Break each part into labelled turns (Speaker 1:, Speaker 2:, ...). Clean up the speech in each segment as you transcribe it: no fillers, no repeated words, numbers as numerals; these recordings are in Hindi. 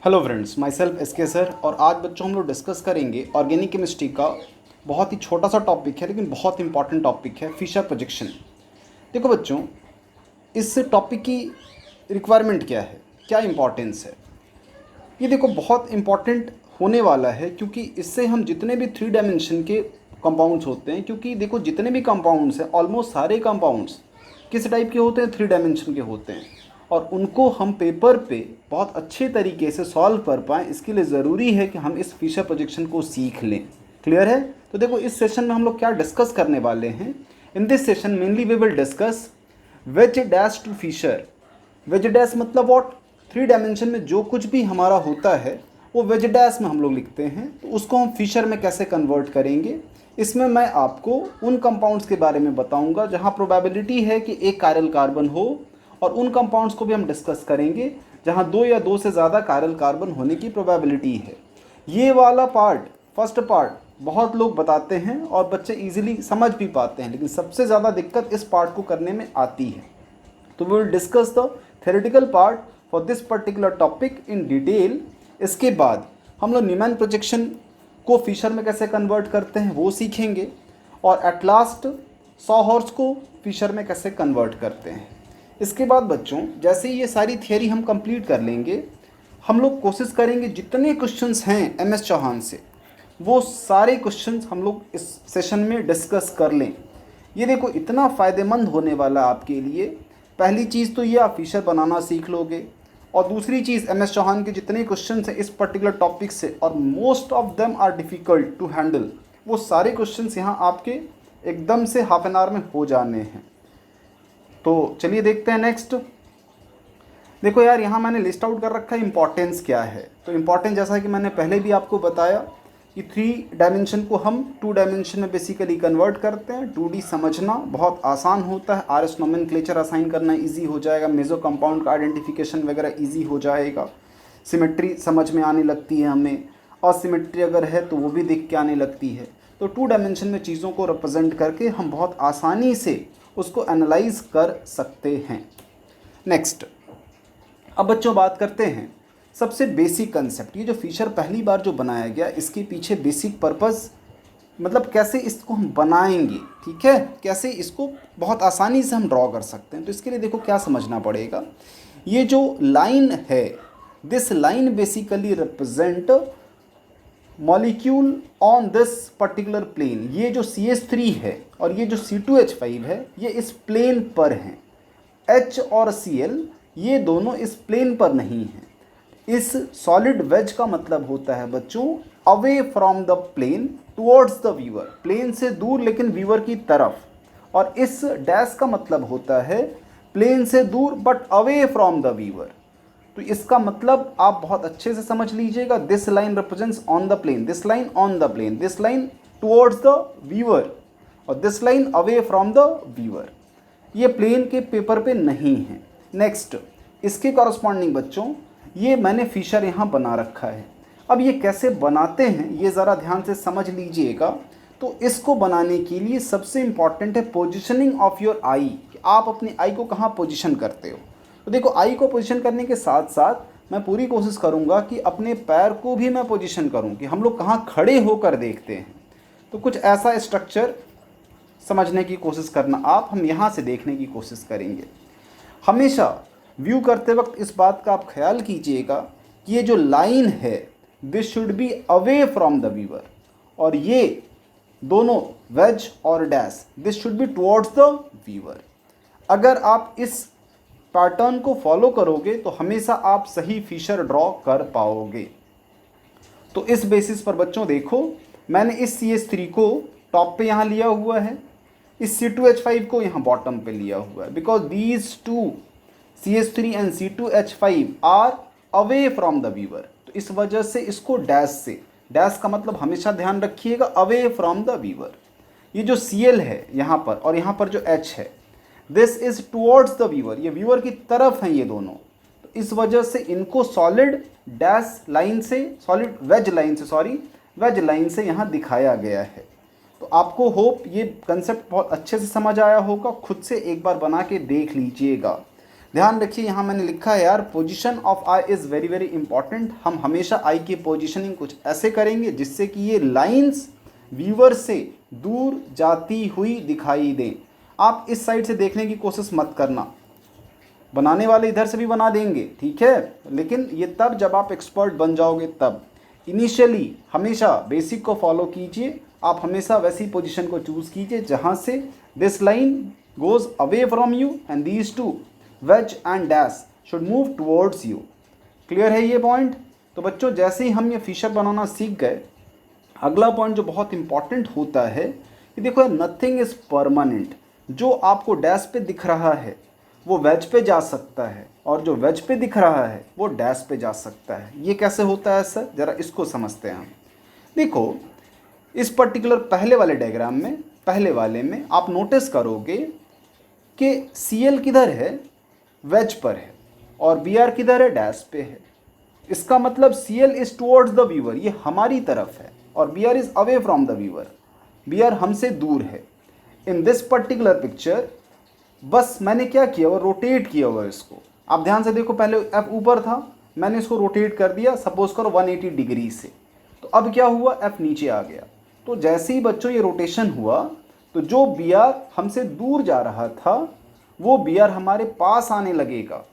Speaker 1: Hello friends, my self S के सर। और आज बच्चों हम लोग डिस्कस करेंगे ऑर्गेनिक केमिस्ट्री का बहुत ही छोटा सा टॉपिक है, लेकिन बहुत इंपॉर्टेंट टॉपिक है, फिशर प्रोजेक्शन। देखो बच्चों, इस टॉपिक की रिक्वायरमेंट क्या है, क्या इंपॉर्टेंस है, ये देखो बहुत इंपॉर्टेंट होने वाला है, क्योंकि इससे हम जितने भी 3 डायमेंशन के कंपाउंड्स होते हैं, क्योंकि देखो जितने भी कंपाउंड्स हैं ऑलमोस्ट सारे कंपाउंड्स किस टाइप के होते हैं, 3 डायमेंशन के होते हैं। और उनको हम पेपर पे बहुत अच्छे तरीके से सॉल्व कर पाएँ, इसके लिए ज़रूरी है कि हम इस फिशर प्रोजेक्शन को सीख लें। क्लियर है? तो देखो इस सेशन में हम लोग क्या डिस्कस करने वाले हैं। In this session mainly we will discuss wedge dash to Fischer. Wedge dash मतलब वॉट, 3 डायमेंशन में जो कुछ भी हमारा होता है वो वेज डैश में हम लोग लिखते हैं, तो उसको हम फिशर में कैसे कन्वर्ट करेंगे। इसमें मैं आपको उन कंपाउंड्स के बारे में बताऊंगा जहां प्रोबेबिलिटी है कि एक कायरल कार्बन हो, और उन कंपाउंड्स को भी हम डिस्कस करेंगे जहां 2 या 2 से ज़्यादा कायरल कार्बन होने की प्रोबेबिलिटी है। ये वाला पार्ट, फर्स्ट पार्ट, बहुत लोग बताते हैं और बच्चे इजीली समझ भी पाते हैं, लेकिन सबसे ज़्यादा दिक्कत इस पार्ट को करने में आती है। तो we will discuss the theoretical part for this particular topic in detail. इसके बाद हम लोग न्यूमैन प्रोजेक्शन को फिशर में कैसे कन्वर्ट करते हैं वो सीखेंगे, और एट लास्ट सॉहॉर्स को फिशर में कैसे कन्वर्ट करते हैं। इसके बाद बच्चों, जैसे ही ये सारी थियरी हम कंप्लीट कर लेंगे, हम लोग कोशिश करेंगे जितने क्वेश्चंस हैं एम एस चौहान से वो सारे क्वेश्चंस हम लोग इस सेशन में डिस्कस कर लें। ये देखो इतना फ़ायदेमंद होने वाला आपके लिए। पहली चीज़ तो ये, आप फिशर बनाना सीख लोगे, और दूसरी चीज़ एम एस चौहान के जितने क्वेश्चंस हैं इस पर्टिकुलर टॉपिक से, और most of them are difficult to handle, वो सारे क्वेश्चंस यहाँ आपके एकदम से हाफ एन आवर में हो जाने हैं। तो चलिए देखते हैं नेक्स्ट। देखो यार, यहाँ मैंने लिस्ट आउट कर रखा है इम्पॉर्टेंस क्या है। तो इम्पॉर्टेंस जैसा कि मैंने पहले भी आपको बताया कि 3 डायमेंशन को हम 2 डायमेंशन में बेसिकली कन्वर्ट करते हैं। 2D समझना बहुत आसान होता है, RS नोमेनक्लेचर असाइन करना इजी हो जाएगा, मेजो कंपाउंड का आइडेंटिफिकेशन वगैरह इजी हो जाएगा, सिमेट्री समझ में आने लगती है हमें, और सिमेट्री अगर है तो वो भी दिख के आने लगती है। तो 2 डायमेंशन में चीज़ों को रिप्रेजेंट करके हम बहुत आसानी से उसको एनालाइज कर सकते हैं। नेक्स्ट, अब बच्चों बात करते हैं सबसे बेसिक कंसेप्ट। ये जो फिशर पहली बार जो बनाया गया, इसके पीछे बेसिक पर्पस, मतलब कैसे इसको हम बनाएंगे, ठीक है, कैसे इसको बहुत आसानी से हम ड्रॉ कर सकते हैं। तो इसके लिए देखो क्या समझना पड़ेगा। ये जो लाइन है, this line basically represent molecule on this particular plane. ये जो CH3 है और ये जो C2H5 है, ये इस प्लेन पर हैं। H और Cl ये दोनों इस प्लेन पर नहीं हैं। इस सॉलिड वेज का मतलब होता है बच्चों away from the plane towards the viewer, plane से दूर लेकिन व्यूअर की तरफ। और इस डैश का मतलब होता है प्लेन से दूर but away from the viewer. तो इसका मतलब आप बहुत अच्छे से समझ लीजिएगा। This line represents on the plane, this line on the plane, this line towards the viewer, और this line away from the viewer. ये प्लेन के पेपर पे नहीं है। नेक्स्ट, इसके कॉरस्पॉन्डिंग बच्चों ये मैंने फिशर यहाँ बना रखा है। अब ये कैसे बनाते हैं ये ज़रा ध्यान से समझ लीजिएगा। तो इसको बनाने के लिए सबसे इम्पॉर्टेंट है पोजिशनिंग ऑफ योर आई, कि आप अपनी आई को कहाँ पोजिशन करते हो। तो देखो, आई को पोजीशन करने के साथ साथ मैं पूरी कोशिश करूंगा कि अपने पैर को भी मैं पोजीशन करूं, कि हम लोग कहाँ खड़े होकर देखते हैं। तो कुछ ऐसा स्ट्रक्चर समझने की कोशिश करना आप, हम यहाँ से देखने की कोशिश करेंगे। हमेशा व्यू करते वक्त इस बात का आप ख्याल कीजिएगा कि ये जो लाइन है this should be away from the viewer, और ये दोनों वेज और dash this should be towards the viewer. अगर आप इस पैटर्न को फॉलो करोगे तो हमेशा आप सही फिशर ड्रॉ कर पाओगे। तो इस बेसिस पर बच्चों देखो, मैंने इस CH3 को टॉप पे यहाँ लिया हुआ है, इस C2H5 को यहाँ बॉटम पे लिया हुआ है, because these two CH3 and C2H5 are away from the viewer. तो इस वजह से इसको डैश से, डैश का मतलब हमेशा ध्यान रखिएगा अवे फ्रॉम द व्यूअर। ये जो Cl है यहाँ पर और यहाँ पर जो H है, this is towards the viewer, ये व्यूअर की तरफ हैं ये दोनों। तो इस वजह से इनको सॉलिड डैश लाइन से, सॉलिड वेज लाइन से, सॉरी वेज लाइन से यहाँ दिखाया गया है। तो आपको होप ये कंसेप्ट बहुत अच्छे से समझ आया होगा। खुद से एक बार बना के देख लीजिएगा। ध्यान रखिए यहाँ मैंने लिखा है यार, position of I is very very important. हम हमेशा आई की पोजीशनिंग कुछ ऐसे करेंगे जिससे कि ये लाइंस व्यूअर से दूर जाती हुई दिखाई दें। आप इस साइड से देखने की कोशिश मत करना, बनाने वाले इधर से भी बना देंगे, ठीक है, लेकिन ये तब जब आप एक्सपर्ट बन जाओगे तब। इनिशियली हमेशा बेसिक को फॉलो कीजिए, आप हमेशा वैसी पोजीशन को चूज़ कीजिए जहाँ से this line goes away from you and these two wedge and dash should move towards you. Clear है ये पॉइंट? तो बच्चों जैसे ही हम ये फिशर बनाना सीख गए, अगला पॉइंट जो बहुत इंपॉर्टेंट होता है कि देखो नथिंग इज़ परमानेंट। जो आपको डैश पे दिख रहा है वो वेज पे जा सकता है, और जो वेज पे दिख रहा है वो डैश पे जा सकता है। ये कैसे होता है सर, ज़रा इसको समझते हैं हम। देखो इस पर्टिकुलर पहले वाले डायग्राम में, पहले वाले में आप नोटिस करोगे कि CL किधर है, वेज पर है, और BR किधर है, डैश पे है। इसका मतलब CL is towards the viewer, ये हमारी तरफ है, और BR is away from the viewer, BR हमसे दूर है। इन दिस पर्टिकुलर पिक्चर बस मैंने क्या किया, वो रोटेट किया हुआ इसको। आप ध्यान से देखो, पहले F ऊपर था, मैंने इसको रोटेट कर दिया, सपोज करो 180 डिग्री से, तो अब क्या हुआ, F नीचे आ गया। तो जैसे ही बच्चों ये रोटेशन हुआ, तो जो BR हमसे दूर जा रहा था वो BR हमारे पास आने लगेगा,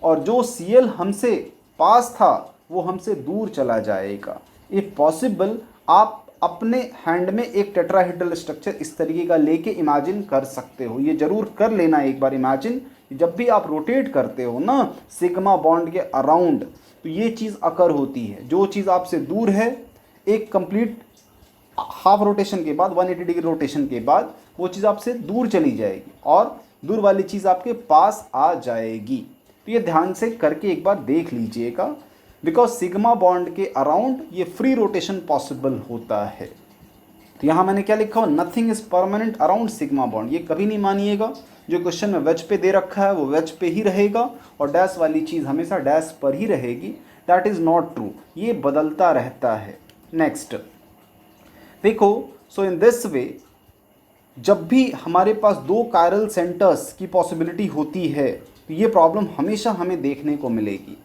Speaker 1: और जो CL हमसे पास था वो हमसे दूर चला जाएगा। इफ़ पॉसिबल आप अपने हैंड में एक टेट्राहेड्रल स्ट्रक्चर इस तरीके का लेके इमेजिन कर सकते हो। ये ज़रूर कर लेना एक बार इमेजिन, जब भी आप रोटेट करते हो ना सिग्मा बॉन्ड के अराउंड, तो ये चीज़ अकर होती है। जो चीज़ आपसे दूर है, एक कंप्लीट हाफ रोटेशन के बाद, 180 डिग्री रोटेशन के बाद वो चीज़ आपसे दूर चली जाएगी, और दूर वाली चीज़ आपके पास आ जाएगी। तो ये ध्यान से करके एक बार देख लीजिएगा, बिकॉज सिग्मा बॉन्ड के अराउंड ये फ्री रोटेशन पॉसिबल होता है। तो यहाँ मैंने क्या लिखा हो, nothing is permanent around sigma bond. ये कभी नहीं मानिएगा, जो क्वेश्चन में वेज पे दे रखा है वो वेज पे ही रहेगा, और डैश वाली चीज़ हमेशा डैश पर ही रहेगी। दैट इज़ नॉट ट्रू, ये बदलता रहता है। नेक्स्ट देखो, सो इन दिस वे जब भी हमारे पास दो कायरल सेंटर्स की पॉसिबिलिटी होती है, तो ये प्रॉब्लम हमेशा हमें देखने को मिलेगी।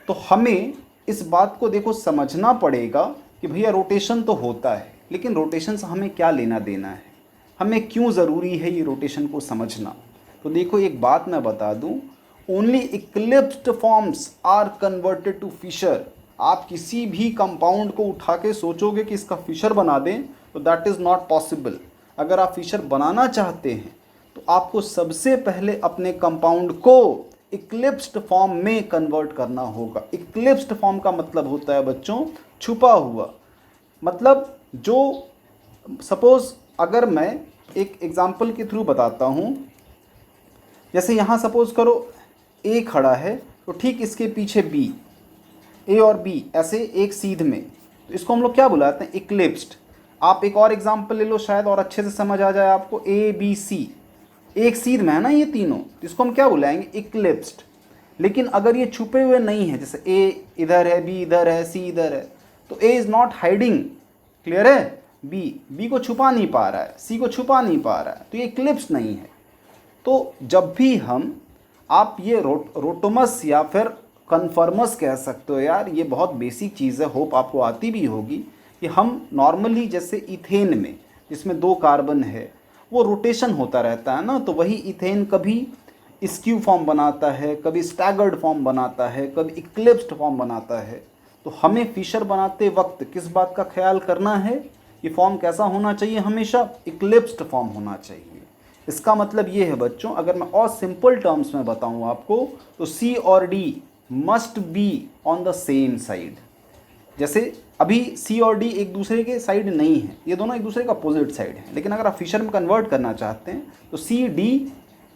Speaker 1: तो हमें इस बात को देखो समझना पड़ेगा कि भैया रोटेशन तो होता है, लेकिन रोटेशन से हमें क्या लेना देना है, हमें क्यों ज़रूरी है ये रोटेशन को समझना। तो देखो एक बात मैं बता दूं, only eclipsed forms are converted to Fischer. आप किसी भी कंपाउंड को उठा के सोचोगे कि इसका फिशर बना दें, तो दैट इज़ नॉट पॉसिबल। अगर आप फिशर बनाना चाहते हैं तो आपको सबसे पहले अपने कंपाउंड को इक्लिप्स्ड फॉर्म में कन्वर्ट करना होगा। इक्लिप्स्ड फॉर्म का मतलब होता है बच्चों छुपा हुआ। मतलब जो सपोज़ अगर मैं एक एग्जांपल के थ्रू बताता हूँ, जैसे यहाँ सपोज़ करो A खड़ा है, तो ठीक इसके पीछे B, A और B ऐसे एक सीध में, तो इसको हम लोग क्या बुलाते हैं, इक्लिप्स्ड। आप एक और एग्जांपल ले लो, शायद और अच्छे से समझ आ जाए आपको। ABC एक सीध में है ना ये तीनों, तो इसको हम क्या बुलाएंगे, इक्लिप्स्ड। लेकिन अगर ये छुपे हुए नहीं है, जैसे A इधर है, B इधर है, C इधर है, तो A is not hiding. Clear है? B को छुपा नहीं पा रहा है, C को छुपा नहीं पा रहा है, तो ये इक्लिप्स्ड नहीं है। तो जब भी हम आप ये रोटोमस या फिर कन्फर्मस कह सकते हो, यार ये बहुत बेसिक चीज़ है, होप आपको आती भी होगी, कि हम नॉर्मली जैसे इथेन में जिसमें 2 कार्बन है वो रोटेशन होता रहता है ना, तो वही इथेन कभी स्क्यू फॉर्म बनाता है, कभी स्टैगर्ड फॉर्म बनाता है, कभी इक्लिप्स्ड फॉर्म बनाता है। तो हमें फिशर बनाते वक्त किस बात का ख्याल करना है, ये फॉर्म कैसा होना चाहिए, हमेशा इक्लिप्स्ड फॉर्म होना चाहिए। इसका मतलब ये है बच्चों, अगर मैं और सिंपल टर्म्स में बताऊं आपको, तो C और D must be on the same side. जैसे अभी C और D एक दूसरे के साइड नहीं है, ये दोनों एक दूसरे का अपोजिट साइड है, लेकिन अगर आप फिशर में कन्वर्ट करना चाहते हैं तो C D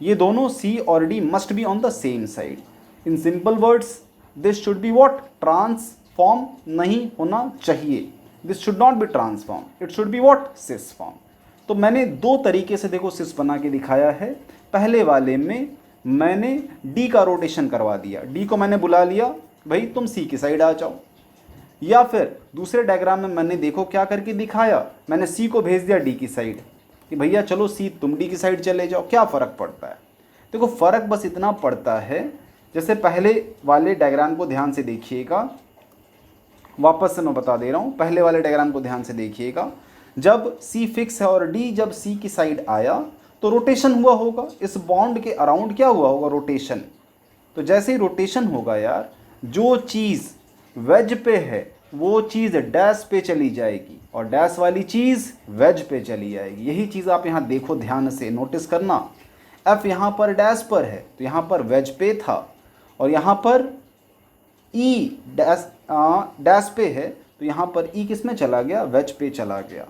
Speaker 1: ये दोनों C और D must be on the same side. In simple words this should be what, transform नहीं होना चाहिए। This should not be transform, it should be what, cis form. तो मैंने 2 तरीके से देखो सिस बना के दिखाया है। पहले वाले में मैंने D का रोटेशन करवा दिया, D को मैंने बुला लिया, भाई तुम C की साइड आ जाओ। या फिर दूसरे डायग्राम में मैंने देखो क्या करके दिखाया, मैंने C को भेज दिया D की साइड, कि भैया चलो C तुम D की साइड चले जाओ, क्या फ़र्क पड़ता है। देखो फ़र्क बस इतना पड़ता है, जैसे पहले वाले डायग्राम को ध्यान से देखिएगा, वापस से मैं बता दे रहा हूँ, पहले वाले डायग्राम को ध्यान से देखिएगा। जब C फिक्स है और D जब C की साइड आया तो रोटेशन हुआ होगा, इस बॉन्ड के अराउंड क्या हुआ होगा, रोटेशन। तो जैसे ही रोटेशन होगा यार, जो चीज़ वेज पे है वो चीज़ डैश पे चली जाएगी और डैश वाली चीज़ वेज पे चली जाएगी। यही चीज़ आप यहाँ देखो, ध्यान से नोटिस करना। F यहाँ पर डैश पर है तो यहाँ पर वेज पे था, और यहाँ पर E डैश पे है तो यहाँ पर E किस में चला गया, वेज पे चला गया।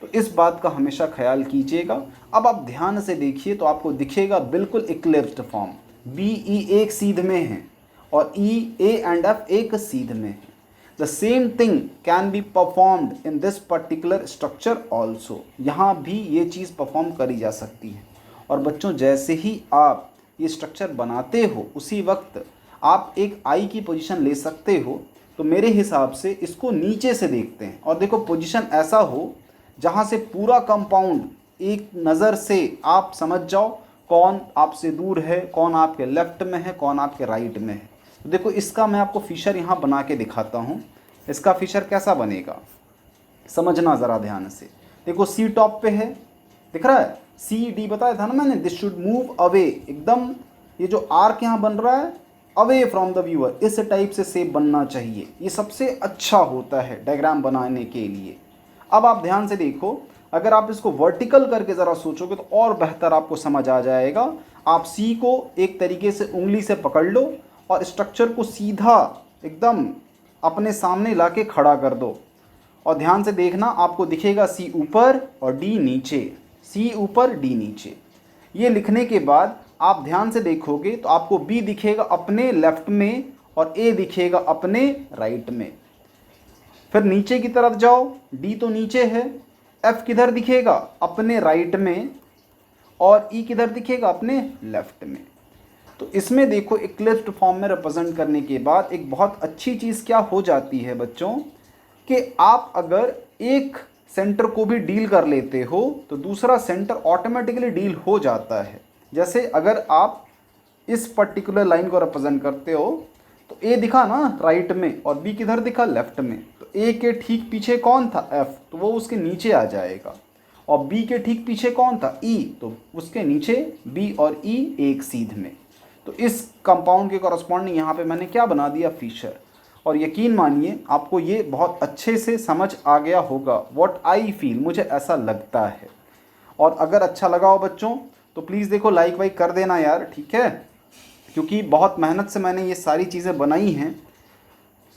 Speaker 1: तो इस बात का हमेशा ख्याल कीजिएगा। अब आप ध्यान से देखिए तो आपको दिखेगा बिल्कुल इक्लिप्स्ड फॉर्म, बी ई एक सीध में है और ई ए एंड एफ एक सीध में है। The same thing can be performed in this particular structure also. यहाँ भी ये चीज़ परफॉर्म करी जा सकती है। और बच्चों जैसे ही आप ये स्ट्रक्चर बनाते हो उसी वक्त आप एक आई की पोजीशन ले सकते हो। तो मेरे हिसाब से इसको नीचे से देखते हैं और देखो पोजीशन ऐसा हो जहाँ से पूरा कंपाउंड एक नज़र से आप समझ जाओ कौन आपसे दूर है, कौन आपके लेफ्ट में है, कौन आपके राइट में है। तो देखो इसका मैं आपको फिशर यहाँ बना के दिखाता हूँ। इसका फिशर कैसा बनेगा समझना ज़रा ध्यान से। देखो सी टॉप पे है, दिख रहा है, सी डी बताया था ना मैंने, दिस शुड मूव अवे, एकदम ये जो आर्क यहाँ बन रहा है अवे फ्रॉम द व्यूअर, इस टाइप से शेप बनना चाहिए। ये सबसे अच्छा होता है डायग्राम बनाने के लिए। अब आप ध्यान से देखो, अगर आप इसको वर्टिकल करके ज़रा सोचोगे तो और बेहतर आपको समझ आ जाएगा। आप सी को एक तरीके से उंगली से पकड़ लो और स्ट्रक्चर को सीधा एकदम अपने सामने लाके खड़ा कर दो और ध्यान से देखना, आपको दिखेगा सी ऊपर और डी नीचे, सी ऊपर डी नीचे। ये लिखने के बाद आप ध्यान से देखोगे तो आपको बी दिखेगा अपने लेफ्ट में और ए दिखेगा अपने राइट में। फिर नीचे की तरफ जाओ, डी तो नीचे है, एफ किधर दिखेगा अपने राइट में और ई किधर दिखेगा अपने लेफ्ट में। तो इसमें देखो इक्लिप्स्ड फॉर्म में रिप्रेजेंट करने के बाद एक बहुत अच्छी चीज़ क्या हो जाती है बच्चों, कि आप अगर एक सेंटर को भी डील कर लेते हो तो दूसरा सेंटर ऑटोमेटिकली डील हो जाता है। जैसे अगर आप इस पर्टिकुलर लाइन को रिप्रेजेंट करते हो तो ए दिखा ना राइट में और बी किधर दिखा लेफ्ट में, तो ए के ठीक पीछे कौन था एफ, तो वो उसके नीचे आ जाएगा। और बी के ठीक पीछे कौन था ई, तो उसके नीचे बी और ई एक सीध में। तो इस कंपाउंड के कॉरस्पॉन्डिंग यहाँ पे मैंने क्या बना दिया, फिशर। और यकीन मानिए आपको ये बहुत अच्छे से समझ आ गया होगा। व्हाट आई फील, मुझे ऐसा लगता है। और अगर अच्छा लगा हो बच्चों तो प्लीज़ देखो लाइक वाइक कर देना यार, ठीक है, क्योंकि बहुत मेहनत से मैंने ये सारी चीज़ें बनाई हैं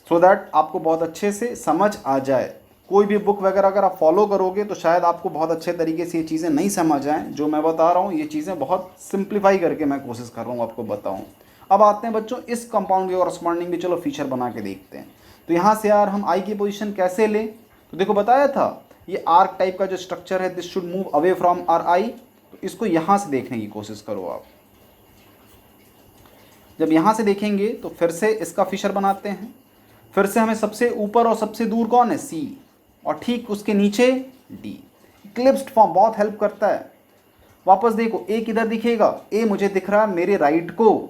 Speaker 1: सो दैट आपको बहुत अच्छे से समझ आ जाए। कोई भी बुक वगैरह अगर आप फॉलो करोगे तो शायद आपको बहुत अच्छे तरीके से ये चीज़ें नहीं समझ आएँ। जो मैं बता रहा हूँ ये चीज़ें बहुत सिंप्लीफाई करके मैं कोशिश कर रहा हूँ आपको बताऊँ। अब आते हैं बच्चों इस कंपाउंड के कॉरस्पॉन्डिंग भी चलो फीचर बना के देखते हैं। तो यहाँ से यार हम आई की पोजीशन कैसे लें, तो देखो बताया था ये आर्क टाइप का जो स्ट्रक्चर है, this should move away from are आई। तो इसको यहाँ से देखने की कोशिश करो आप। जब यहाँ से देखेंगे तो फिर से इसका फिशर बनाते हैं। फिर से हमें सबसे ऊपर और सबसे दूर कौन है, सी, और ठीक उसके नीचे डी। इक्लिप्स्ड फॉर्म बहुत हेल्प करता है। वापस देखो ए किधर दिखेगा, ए मुझे दिख रहा है मेरे राइट को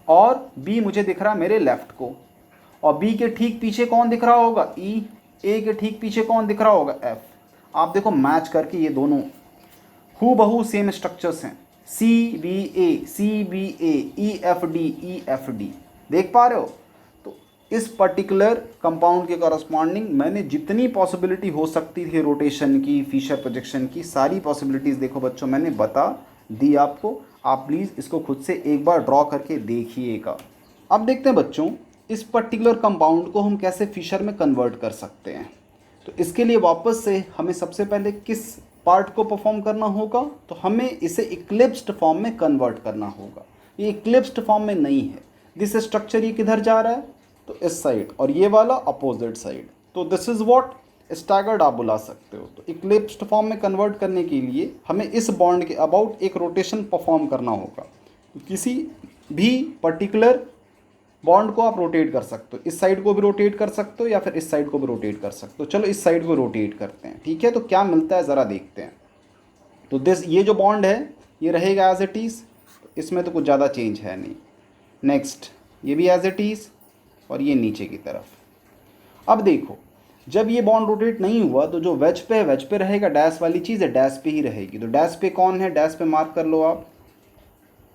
Speaker 1: और बी मुझे दिख रहा है मेरे लेफ्ट को। और बी के ठीक पीछे कौन दिख रहा होगा, ई। ए के ठीक पीछे कौन दिख रहा होगा, एफ। आप देखो मैच करके ये दोनों हूबहू सेम स्ट्रक्चर्स हैं, सी बी ए, ई एफ डी, देख पा रहे हो। तो इस पर्टिकुलर कंपाउंड के कॉरस्पॉन्डिंग मैंने जितनी पॉसिबिलिटी हो सकती थी रोटेशन की, फिशर प्रोजेक्शन की, सारी पॉसिबिलिटीज़ देखो बच्चों मैंने बता दी आपको। आप प्लीज़ इसको खुद से एक बार ड्रॉ करके देखिएगा। अब देखते हैं बच्चों इस पर्टिकुलर कंपाउंड को हम कैसे फिशर में कन्वर्ट कर सकते हैं। तो इसके लिए वापस से हमें सबसे पहले किस पार्ट को परफॉर्म करना होगा, तो हमें इसे इक्लिप्स्ड फॉर्म में कन्वर्ट करना होगा। ये इक्लिप्स्ड फॉर्म में नहीं है। दिस स्ट्रक्चर ये किधर जा रहा है, तो इस साइड, और ये वाला अपोजिट साइड। तो दिस इज़ व्हाट स्टैगर्ड आप बुला सकते हो। तो इक्लिप्स्ड फॉर्म में कन्वर्ट करने के लिए हमें इस बॉन्ड के अबाउट एक रोटेशन परफॉर्म करना होगा। तो किसी भी पर्टिकुलर बॉन्ड को आप रोटेट कर सकते हो, इस साइड को भी रोटेट कर सकते हो या फिर इस साइड को भी रोटेट कर सकते हो। चलो इस साइड को रोटेट करते हैं, ठीक है। तो क्या मिलता है ज़रा देखते हैं। तो ये जो बॉन्ड है ये रहेगा एज इट इज़, इसमें तो कुछ ज़्यादा चेंज है नहीं। नेक्स्ट, ये भी एज इट इज़ और ये नीचे की तरफ। अब देखो, जब ये बॉन्ड रोटेट नहीं हुआ तो जो वेज पे है वेज पे रहेगा, डैश वाली चीज़ है डैश पे ही रहेगी। तो डैश पे कौन है, डैश पे मार्क कर लो आप।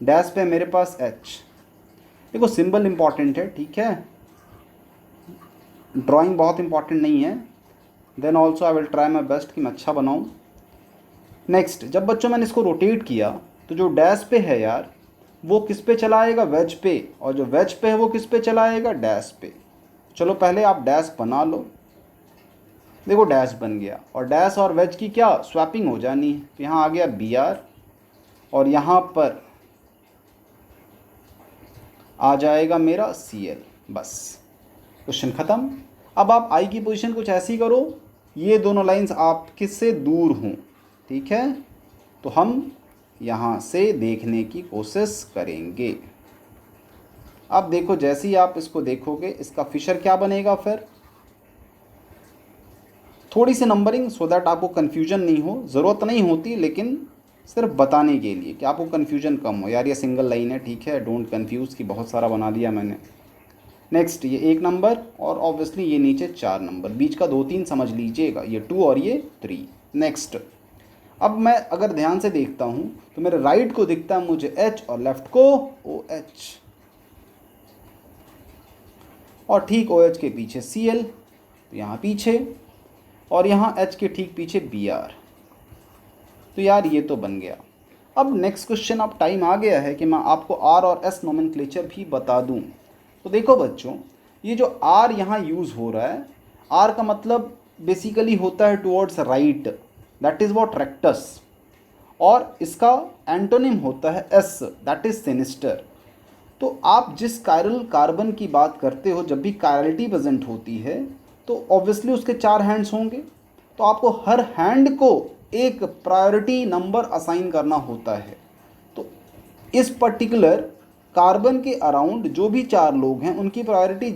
Speaker 1: डैश पे मेरे पास एच। देखो सिंबल इंपॉर्टेंट है, ठीक है, ड्राइंग बहुत इंपॉर्टेंट नहीं है। Then also I will try my best कि मैं अच्छा बनाऊँ। नेक्स्ट, जब बच्चों मैंने इसको रोटेट किया तो जो डैश पे है यार वो किस पे चला आएगा, वेज पे, और जो वेज पे है वो किस पे चला आएगा, डैश पे। चलो पहले आप डैश बना लो। देखो डैश बन गया और डैश और वेज की क्या स्वैपिंग हो जानी है। तो यहाँ आ गया बी आर और यहाँ पर आ जाएगा मेरा सी एल। बस क्वेश्चन ख़त्म। अब आप आई की पोजीशन कुछ ऐसी करो, ये दोनों लाइंस आप किससे दूर हों, ठीक है। तो हम यहाँ से देखने की कोशिश करेंगे। अब देखो जैसे ही आप इसको देखोगे इसका फिशर क्या बनेगा, फिर थोड़ी सी नंबरिंग सो दैट आपको कन्फ्यूजन नहीं हो, ज़रूरत नहीं होती लेकिन सिर्फ बताने के लिए कि आपको कन्फ्यूजन कम हो। यार ये सिंगल लाइन है, ठीक है, डोंट कन्फ्यूज़ कि बहुत सारा बना दिया मैंने। नेक्स्ट, ये 1 नंबर और ऑब्वियसली ये नीचे 4 नंबर, बीच का 2 3 समझ लीजिएगा, ये 2 और ये 3। नेक्स्ट, अब मैं अगर ध्यान से देखता हूँ तो मेरे राइट को दिखता है मुझे एच और लेफ्ट को ओ एच, और ठीक ओ एच के पीछे सी एल, तो यहाँ पीछे, और यहाँ एच के ठीक पीछे बी आर। तो यार ये तो बन गया। अब नेक्स्ट क्वेश्चन, अब टाइम आ गया है कि मैं आपको आर और एस नोमेनक्लेचर भी बता दूं। तो देखो बच्चों, ये जो आर यहाँ यूज़ हो रहा है, आर का मतलब बेसिकली होता है towards right, that is what rectus, और इसका एंटोनिम होता है एस, दैट इज़ सिनिस्टर। तो आप जिस कायरल कार्बन की बात करते हो, जब भी कायरलिटी प्रेजेंट होती है तो ऑब्वियसली उसके 4 हैंड्स होंगे, तो आपको हर हैंड को एक प्रायोरिटी नंबर असाइन करना होता है। तो इस पर्टिकुलर कार्बन के अराउंड जो भी 4 लोग हैं उनकी प्रायोरिटी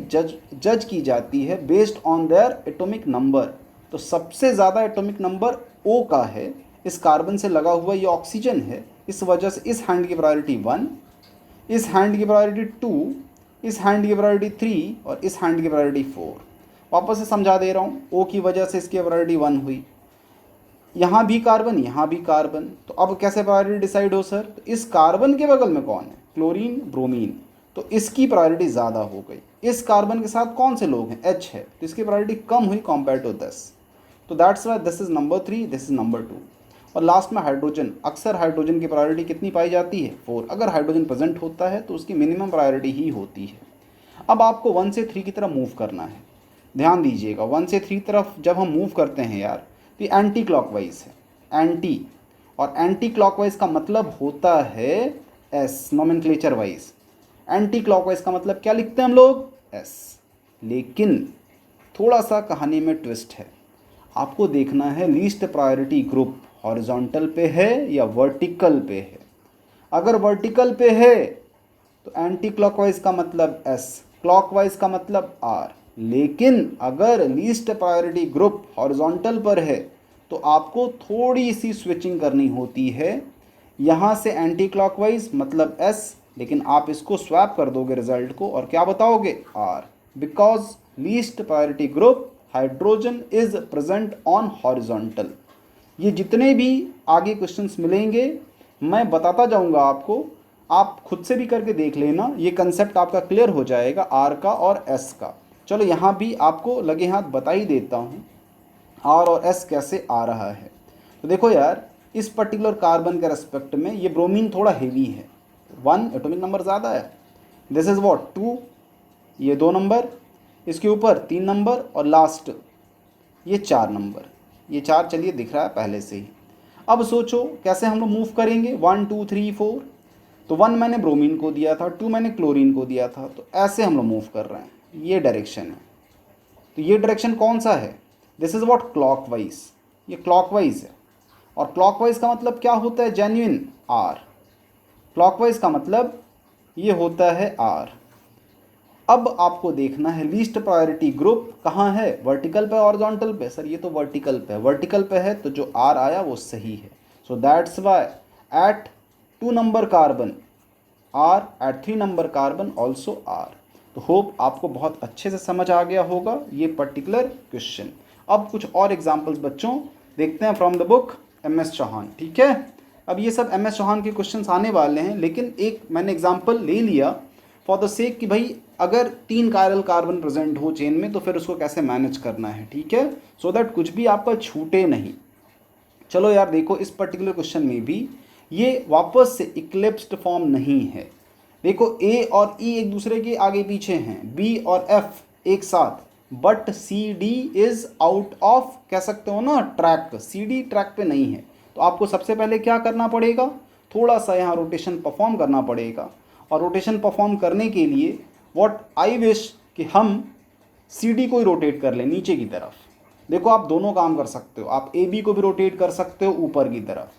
Speaker 1: जज की जाती है based on their atomic number. तो सबसे ज़्यादा एटॉमिक नंबर O का है, इस कार्बन से लगा हुआ ये ऑक्सीजन है, इस वजह से इस हैंड की प्रायोरिटी 1, इस हैंड की प्रायोरिटी 2, इस हैंड की प्रायोरिटी 3 और इस हैंड की प्रायोरिटी 4। वापस से समझा दे रहा हूँ, O की वजह से इसकी प्रायोरिटी 1 हुई, यहाँ भी कार्बन यहाँ भी कार्बन। तो अब कैसे प्रायोरिटी डिसाइड हो सर, तो इस कार्बन के बगल में कौन है, क्लोरीन ब्रोमीन, तो इसकी प्रायोरिटी ज़्यादा हो गई। इस कार्बन के साथ कौन से लोग हैं, H है, तो इसकी प्रायोरिटी कम हुई कंपेयर टू 10। तो that's why this is number 3, this is number 2। और लास्ट में हाइड्रोजन, अक्सर हाइड्रोजन की प्रायोरिटी कितनी पाई जाती है, 4। अगर हाइड्रोजन प्रेजेंट होता है तो उसकी मिनिमम प्रायोरिटी ही होती है। अब आपको 1 से 3 की तरफ मूव करना है। ध्यान दीजिएगा, 1 से 3 तरफ जब हम मूव करते हैं यार, तो एंटी क्लॉकवाइज है, एंटी, और एंटी क्लॉकवाइज का मतलब होता है S, nomenclature wise. Anti clockwise का मतलब क्या लिखते हैं हम लोग, एस। लेकिन थोड़ा सा कहानी में ट्विस्ट है, आपको देखना है लीस्ट प्रायोरिटी ग्रुप हॉरिजॉन्टल पे है या वर्टिकल पे है। अगर वर्टिकल पे है तो एंटी क्लॉकवाइज का मतलब एस, क्लॉकवाइज का मतलब आर। लेकिन अगर लीस्ट प्रायोरिटी ग्रुप हॉरिजॉन्टल पर है तो आपको थोड़ी सी स्विचिंग करनी होती है, यहाँ से एंटी क्लॉकवाइज मतलब एस, लेकिन आप इसको स्वैप कर दोगे रिजल्ट को और क्या बताओगे, R, because least priority group hydrogen is present on horizontal. ये जितने भी आगे क्वेश्चंस मिलेंगे मैं बताता जाऊंगा आपको, आप खुद से भी करके देख लेना, ये कंसेप्ट आपका क्लियर हो जाएगा आर का और एस का। चलो यहाँ भी आपको लगे हाथ बता ही देता हूँ आर और एस कैसे आ रहा है। तो देखो यार, इस पर्टिकुलर कार्बन के रेस्पेक्ट में ये ब्रोमीन थोड़ा हेवी है, 1 एटॉमिक नंबर ज़्यादा है, दिस इज़ व्हाट 2, ये 2 नंबर, इसके ऊपर 3 नंबर और लास्ट ये 4 नंबर, ये 4 चलिए दिख रहा है पहले से ही। अब सोचो कैसे हम लोग मूव करेंगे, 1 2 3 4। तो 1 मैंने ब्रोमीन को दिया था, 2 मैंने क्लोरीन को दिया था, तो ऐसे हम लोग मूव कर रहे हैं, ये डायरेक्शन है। तो ये डायरेक्शन कौन सा है, दिस इज़ व्हाट क्लॉकवाइज, ये क्लॉकवाइज है। और क्लॉकवाइज का मतलब क्या होता है, जेन्युइन आर। क्लॉकवाइज का मतलब ये होता है आर। अब आपको देखना है लीस्ट प्रायोरिटी ग्रुप कहाँ है, वर्टिकल पे हॉरिजॉन्टल पे, सर ये तो वर्टिकल पे है, वर्टिकल पे है तो जो आर आया वो सही है। So that's why at 2 number carbon R at 3 number carbon also R। तो होप आपको बहुत अच्छे से समझ आ गया होगा ये पर्टिकुलर क्वेश्चन। अब कुछ और एग्जाम्पल्स बच्चों देखते हैं from the book MS Chauhan. ठीक है, अब ये सब MS चौहान के क्वेश्चंस आने वाले हैं, लेकिन एक मैंने एग्जाम्पल ले लिया फॉर द सेक कि भाई अगर 3 कायरल कार्बन प्रेजेंट हो चेन में तो फिर उसको कैसे मैनेज करना है। ठीक है, सो दैट कुछ भी आपका छूटे नहीं। चलो यार देखो, इस पर्टिकुलर क्वेश्चन में भी ये वापस से इक्लिप्स्ड फॉर्म नहीं है। देखो A और E एक दूसरे के आगे पीछे हैं, B और F एक साथ, but CD is out of, कह सकते हो ना, ट्रैक। CD ट्रैक पे नहीं है। तो आपको सबसे पहले क्या करना पड़ेगा, थोड़ा सा यहाँ रोटेशन परफॉर्म करना पड़ेगा। और रोटेशन परफॉर्म करने के लिए व्हाट आई विश कि हम CD को ही रोटेट कर लें नीचे की तरफ। देखो आप दोनों काम कर सकते हो, आप AB को भी रोटेट कर सकते हो ऊपर की तरफ।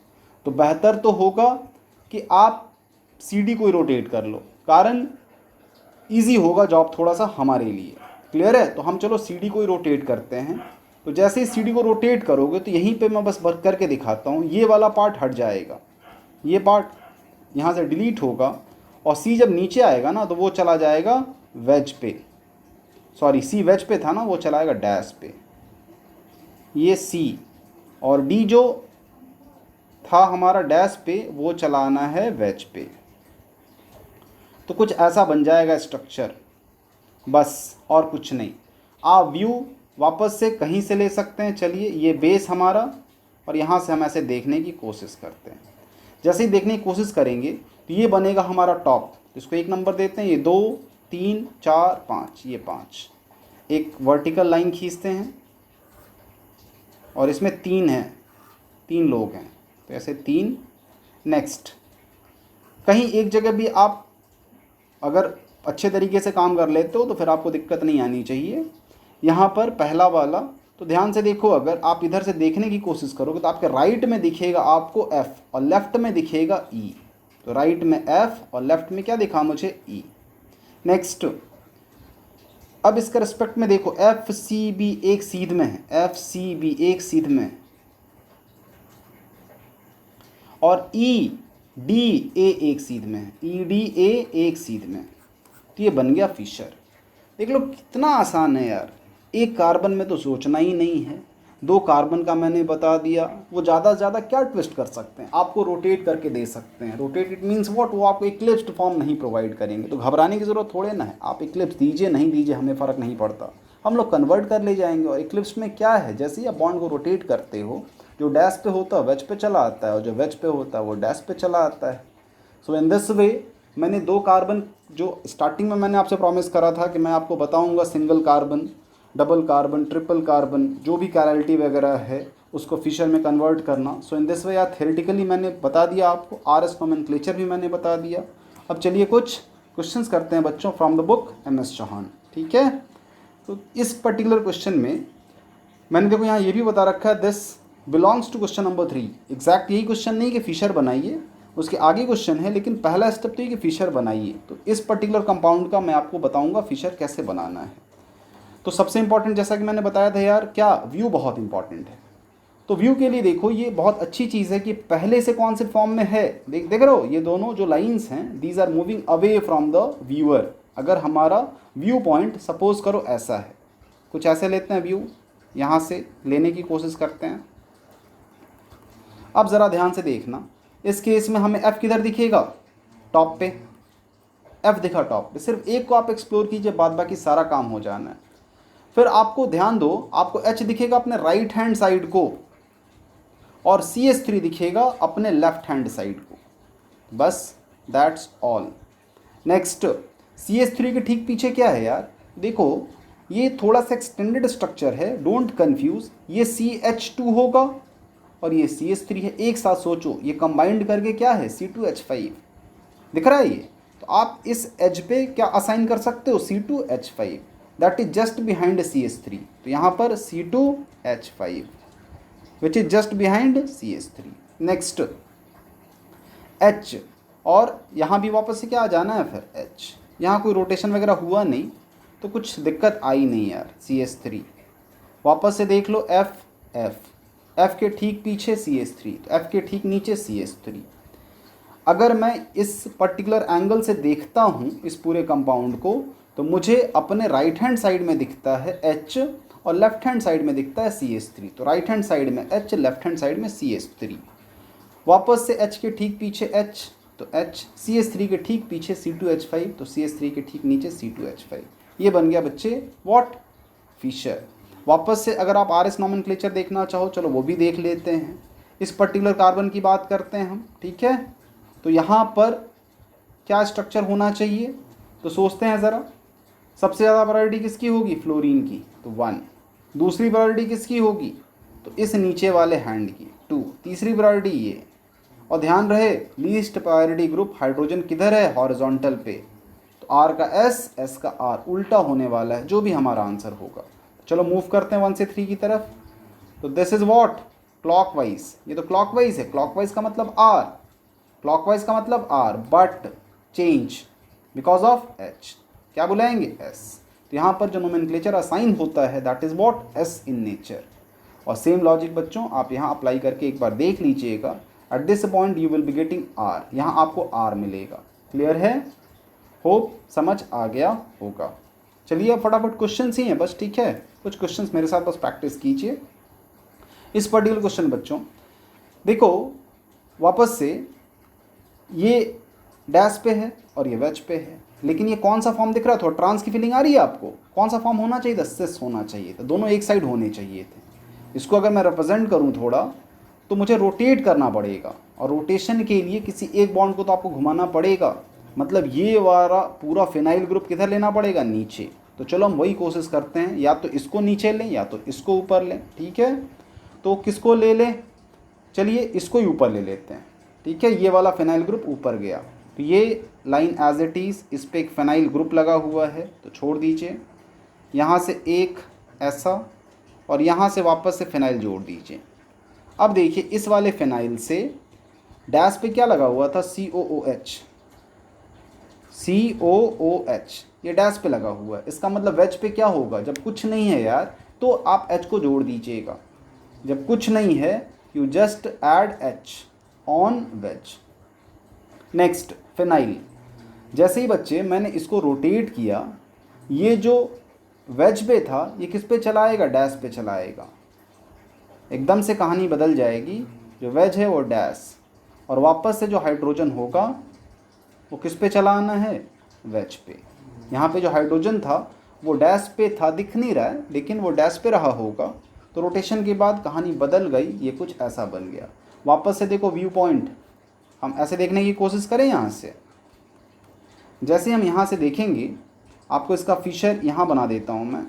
Speaker 1: तो बेहतर तो होगा कि आप CD को ही रोटेट कर लो, कारण ईजी होगा जॉब थोड़ा सा हमारे लिए। क्लियर है, तो हम चलो CD को ही रोटेट करते हैं। तो जैसे ही CD को रोटेट करोगे तो यहीं पे मैं बस वर्क करके दिखाता हूँ, ये वाला पार्ट हट जाएगा, ये पार्ट यहाँ से डिलीट होगा, और C जब नीचे आएगा ना तो वो चला जाएगा वेज पे, सॉरी C वेज पे था ना, वो चलाएगा डैश पे, ये C, और D जो था हमारा डैश पे वो चलाना है वेज पे। तो कुछ ऐसा बन जाएगा स्ट्रक्चर, बस और कुछ नहीं। आप व्यू वापस से कहीं से ले सकते हैं। चलिए ये बेस हमारा, और यहाँ से हम ऐसे देखने की कोशिश करते हैं। जैसे ही देखने की कोशिश करेंगे तो ये बनेगा हमारा टॉप, इसको 1 नंबर देते हैं। ये 2 3 4 5, ये 5। एक वर्टिकल लाइन खींचते हैं, और इसमें 3 है, 3 लोग हैं, तो ऐसे 3। नेक्स्ट कहीं एक जगह भी आप अगर अच्छे तरीके से काम कर लेते हो तो फिर आपको दिक्कत नहीं आनी चाहिए। यहाँ पर पहला वाला, तो ध्यान से देखो, अगर आप इधर से देखने की कोशिश करोगे तो आपके राइट में दिखेगा आपको F और लेफ्ट में दिखेगा E। तो राइट में F और लेफ्ट में क्या दिखा मुझे, E। नेक्स्ट अब इसके रिस्पेक्ट में देखो, FCB एक सीध में है, FCB एक सीध में है, और EDA एक सीध में है, EDA एक सीध में। तो ये बन गया फिशर। देख लो कितना आसान है यार, एक कार्बन में तो सोचना ही नहीं है। 2 कार्बन का मैंने बता दिया, वो ज़्यादा से ज़्यादा क्या ट्विस्ट कर सकते हैं, आपको रोटेट करके दे सकते हैं। रोटेट इट मीन्स व्हाट, वो आपको इक्लिप्स्ड फॉर्म नहीं प्रोवाइड करेंगे। तो घबराने की ज़रूरत थोड़े ना है, आप इक्लिप्स दीजिए नहीं दीजिए हमें फ़र्क नहीं पड़ता, हम लोग कन्वर्ट कर ले जाएंगे। और इक्लिप्स में क्या है, जैसे ही आप बॉन्ड को रोटेट करते हो, जो डैश पे होता है वेज पे चला आता है, और जो वेज पे होता है वो डैश पे चला आता है। सो इन दिस वे मैंने 2 कार्बन, जो स्टार्टिंग में मैंने आपसे प्रॉमिस करा था कि मैं आपको बताऊंगा single carbon, double carbon, triple carbon, जो भी कैरलिटी वगैरह है उसको फिशर में कन्वर्ट करना। सो इन दिस वे यार थ्योरेटिकली मैंने बता दिया आपको, RS नोमेनक्लेचर भी मैंने बता दिया। अब चलिए कुछ क्वेश्चंस करते हैं बच्चों from the book MS Chauhan. ठीक है, तो इस पर्टिकुलर क्वेश्चन में मैंने देखो यहाँ ये भी बता रखा है, this belongs to question number 3। Exact यही क्वेश्चन नहीं कि फिशर बनाइए, उसके आगे क्वेश्चन है, लेकिन पहला स्टेप तो ये कि फिशर बनाइए। तो इस पर्टिकुलर कंपाउंड का मैं आपको बताऊंगा फिशर कैसे बनाना है। तो सबसे इंपॉर्टेंट, जैसा कि मैंने बताया था यार, क्या व्यू बहुत इंपॉर्टेंट है। तो व्यू के लिए देखो ये बहुत अच्छी चीज़ है कि पहले से कौन से फॉर्म में है, देख रहे हो ये दोनों जो लाइन्स हैं, these are moving away from the viewer. अगर हमारा व्यू पॉइंट सपोज करो ऐसा है, कुछ ऐसे लेते हैं व्यू, यहाँ से लेने की कोशिश करते हैं। अब ज़रा ध्यान से देखना, इस केस में हमें F किधर दिखेगा, टॉप पे, F दिखा टॉप पे। सिर्फ एक को आप एक्सप्लोर कीजिए, बाद बाकी सारा काम हो जाना है। फिर आपको ध्यान दो, आपको H दिखेगा अपने राइट हैंड साइड को, और CH3 दिखेगा अपने लेफ्ट हैंड साइड को, बस दैट्स ऑल। नेक्स्ट CH3 के ठीक पीछे क्या है यार, देखो ये थोड़ा सा एक्सटेंडेड स्ट्रक्चर है, डोंट कंफ्यूज। ये CH2 होगा और ये CH3 है, एक साथ सोचो, ये कंबाइंड करके क्या है, C2H5 दिख रहा है ये। तो आप इस एज पे क्या असाइन कर सकते हो, C2H5, that is just behind CH3। तो यहाँ पर C2H5 which is just behind CH3। Next H, और यहाँ भी वापस से क्या आ जाना है फिर H। यहाँ कोई रोटेशन वगैरह हुआ नहीं तो कुछ दिक्कत आई नहीं यार। CH3 वापस से देख लो, F के ठीक पीछे CH3, तो F के ठीक नीचे CH3। अगर मैं इस पर्टिकुलर एंगल से देखता हूँ इस पूरे कंपाउंड को, तो मुझे अपने राइट हैंड साइड में दिखता है H और लेफ्ट हैंड साइड में दिखता है CH3। तो राइट हैंड साइड में H, लेफ्ट हैंड साइड में CH3। वापस से H के ठीक पीछे H, तो H, CH3 के ठीक पीछे C2H5, तो CH3 के ठीक नीचे C2H5। ये बन गया बच्चे व्हाट, फिशर। वापस से अगर आप RS नॉमेनक्लेचर देखना चाहो, चलो वो भी देख लेते हैं। इस पर्टिकुलर कार्बन की बात करते हैं हम, ठीक है। तो यहाँ पर क्या स्ट्रक्चर होना चाहिए, तो सोचते हैं ज़रा। सबसे ज़्यादा प्रायोरिटी किसकी होगी, फ्लोरीन की, तो 1। दूसरी प्रायोरिटी किसकी होगी, तो इस नीचे वाले हैंड की, 2। तीसरी प्रायोरिटी ये। और ध्यान रहे लीस्ट प्रायोरिटी ग्रुप हाइड्रोजन किधर है, हॉरिजॉन्टल पे। तो R का S का R उल्टा होने वाला है, जो भी हमारा आंसर होगा। चलो मूव करते हैं 1 से 3 की तरफ। तो दिस इज़ व्हाट, क्लॉकवाइज। ये तो क्लॉकवाइज है, क्लॉकवाइज का मतलब R, क्लॉकवाइज का मतलब R, but change because of H, क्या बुलाएंगे, S। तो यहाँ पर जो नोमेनक्लेचर असाइन होता है that is what, S in nature. और सेम लॉजिक बच्चों आप यहाँ अप्लाई करके एक बार देख लीजिएगा। At this point you will be getting R, यहाँ आपको R मिलेगा। क्लियर है, होप समझ आ गया होगा। चलिए अब फटाफट क्वेश्चन ही हैं बस, ठीक है। कुछ क्वेश्चंस मेरे साथ बस प्रैक्टिस कीजिए। इस पर्टिकुलर क्वेश्चन बच्चों देखो, वापस से ये डैश पे है और ये वेज पे है, लेकिन ये कौन सा फॉर्म दिख रहा है, थोड़ा ट्रांस की फीलिंग आ रही है आपको। कौन सा फॉर्म होना चाहिए था, सिस होना चाहिए था, दोनों एक साइड होने चाहिए थे। इसको अगर मैं रिप्रेजेंट करूँ थोड़ा, तो मुझे रोटेट करना पड़ेगा, और रोटेशन के लिए किसी एक बॉन्ड को तो आपको घुमाना पड़ेगा। मतलब ये वाला पूरा फिनाइल ग्रुप किधर लेना पड़ेगा, नीचे। तो चलो हम वही कोशिश करते हैं, या तो इसको नीचे लें या तो इसको ऊपर लें, ठीक है। तो किसको ले लें, चलिए इसको ही ऊपर ले लेते हैं, ठीक है। ये वाला फिनाइल ग्रुप ऊपर गया, तो ये लाइन एज इट इज़, इस पर एक फिनाइल ग्रुप लगा हुआ है, तो छोड़ दीजिए। यहाँ से एक ऐसा, और यहाँ से वापस से फिनाइल जोड़ दीजिए। अब देखिए इस वाले फिनाइल से डैश पे क्या लगा हुआ था, COOH, COOH, ये डैश पे लगा हुआ है। इसका मतलब वेज पे क्या होगा, जब कुछ नहीं है यार तो आप H को जोड़ दीजिएगा। जब कुछ नहीं है you just add H on wedge. Next phenyl, जैसे ही बच्चे मैंने इसको रोटेट किया, ये जो वेज पे था ये किस पे चलाएगा, डैश पे चलाएगा। एकदम से कहानी बदल जाएगी, जो वेज है वो डैश, और वापस से जो हाइड्रोजन होगा वो किस पे चलाना है, वेज पे। यहाँ पे जो हाइड्रोजन था वो डैश पे था, दिख नहीं रहा है लेकिन वो डैश पे रहा होगा। तो रोटेशन के बाद कहानी बदल गई, ये कुछ ऐसा बन गया। वापस से देखो व्यू पॉइंट, हम ऐसे देखने की कोशिश करें यहाँ से। जैसे हम यहाँ से देखेंगे, आपको इसका फिशर यहाँ बना देता हूँ मैं।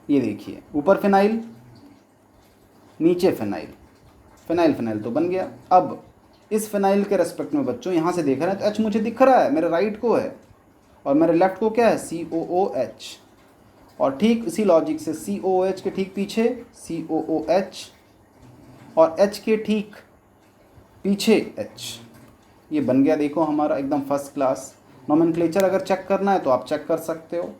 Speaker 1: ये देखिए ऊपर फिनाइल, नीचे फिनाइल, फिनाइल फिनाइल तो बन गया। अब इस फिनाइल के रेस्पेक्ट में बच्चों यहाँ से देख रहे हैं तो H मुझे दिख रहा है, मेरे राइट को है, और मेरे लेफ्ट को क्या है, COOH। और ठीक इसी लॉजिक से COOH के ठीक पीछे COOH, और H के ठीक पीछे H। ये बन गया देखो हमारा एकदम फर्स्ट क्लास नोमेनक्लेचर। अगर चेक करना है तो आप चेक कर सकते हो,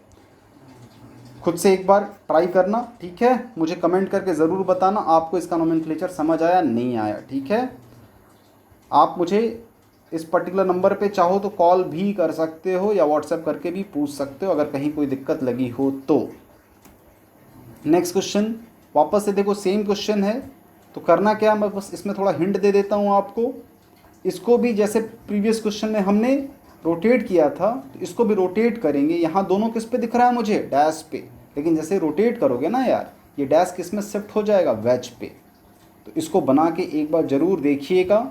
Speaker 1: खुद से एक बार ट्राई करना, ठीक है। मुझे कमेंट करके ज़रूर बताना आपको इसका नोमेनक्लेचर समझ आया नहीं आया, ठीक है। आप मुझे इस पर्टिकुलर नंबर पे चाहो तो कॉल भी कर सकते हो या व्हाट्सएप करके भी पूछ सकते हो अगर कहीं कोई दिक्कत लगी हो तो। नेक्स्ट क्वेश्चन, वापस से देखो सेम क्वेश्चन है, तो करना क्या, मैं बस इसमें थोड़ा हिंट दे देता हूँ आपको। इसको भी जैसे प्रीवियस क्वेश्चन में हमने रोटेट किया था, तो इसको भी रोटेट करेंगे। यहाँ दोनों किस पे दिख रहा है मुझे, डैश पे, लेकिन जैसे रोटेट करोगे ना यार, ये डैश किस में शिफ्ट हो जाएगा, वेज पे। तो इसको बना के एक बार ज़रूर देखिएगा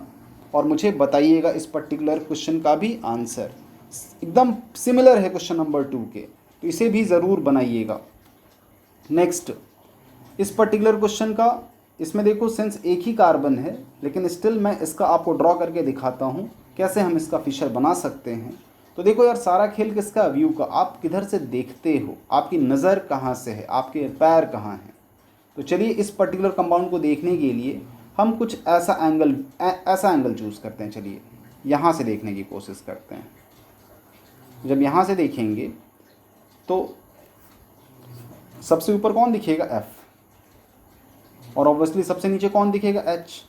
Speaker 1: और मुझे बताइएगा इस पर्टिकुलर क्वेश्चन का भी आंसर। एकदम सिमिलर है क्वेश्चन नंबर 2 के, तो इसे भी ज़रूर बनाइएगा। नेक्स्ट, इस पर्टिकुलर क्वेश्चन का, इसमें देखो सिंस एक ही कार्बन है लेकिन स्टिल मैं इसका आपको ड्रॉ करके दिखाता हूँ कैसे हम इसका फिशर बना सकते हैं। तो देखो यार, सारा खेल किसका, व्यू का। आप किधर से देखते हो, आपकी नज़र कहाँ से है, आपके पैर कहाँ हैं। तो चलिए इस पर्टिकुलर कंपाउंड को देखने के लिए हम कुछ ऐसा एंगल चूज़ करते हैं। चलिए यहाँ से देखने की कोशिश करते हैं। जब यहाँ से देखेंगे तो सबसे ऊपर कौन दिखेगा, F, और ऑब्वियसली सबसे नीचे कौन दिखेगा, H।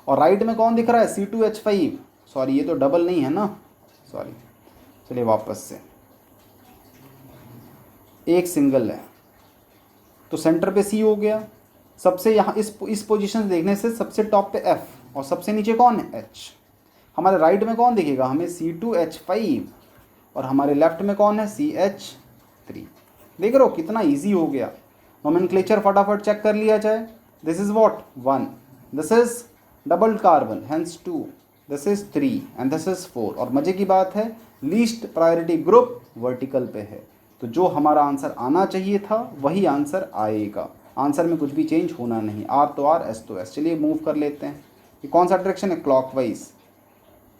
Speaker 1: और राइट में कौन दिख रहा है, C2H5, सॉरी ये तो डबल नहीं है ना, सॉरी, चलिए वापस से, एक सिंगल है, तो सेंटर पे C हो गया। सबसे यहाँ इस पोजीशन से देखने से सबसे टॉप पे F और सबसे नीचे कौन है, H। हमारे राइट में कौन दिखेगा हमें, C2H5, और हमारे लेफ्ट में कौन है, CH3। देख रहे हो कितना इजी हो गया। नोमेनक्लेचर फटाफट चेक कर लिया जाए। This is what 1, this is double carbon hence 2, this is 3 and this is 4। और मजे की बात है लीस्ट प्रायोरिटी ग्रुप वर्टिकल पे है, तो जो हमारा आंसर आना चाहिए था वही आंसर आएगा। आंसर में कुछ भी चेंज होना नहीं, आर तो आर, एस तो एस। चलिए मूव कर लेते हैं। ये कौन सा डायरेक्शन है, क्लॉकवाइज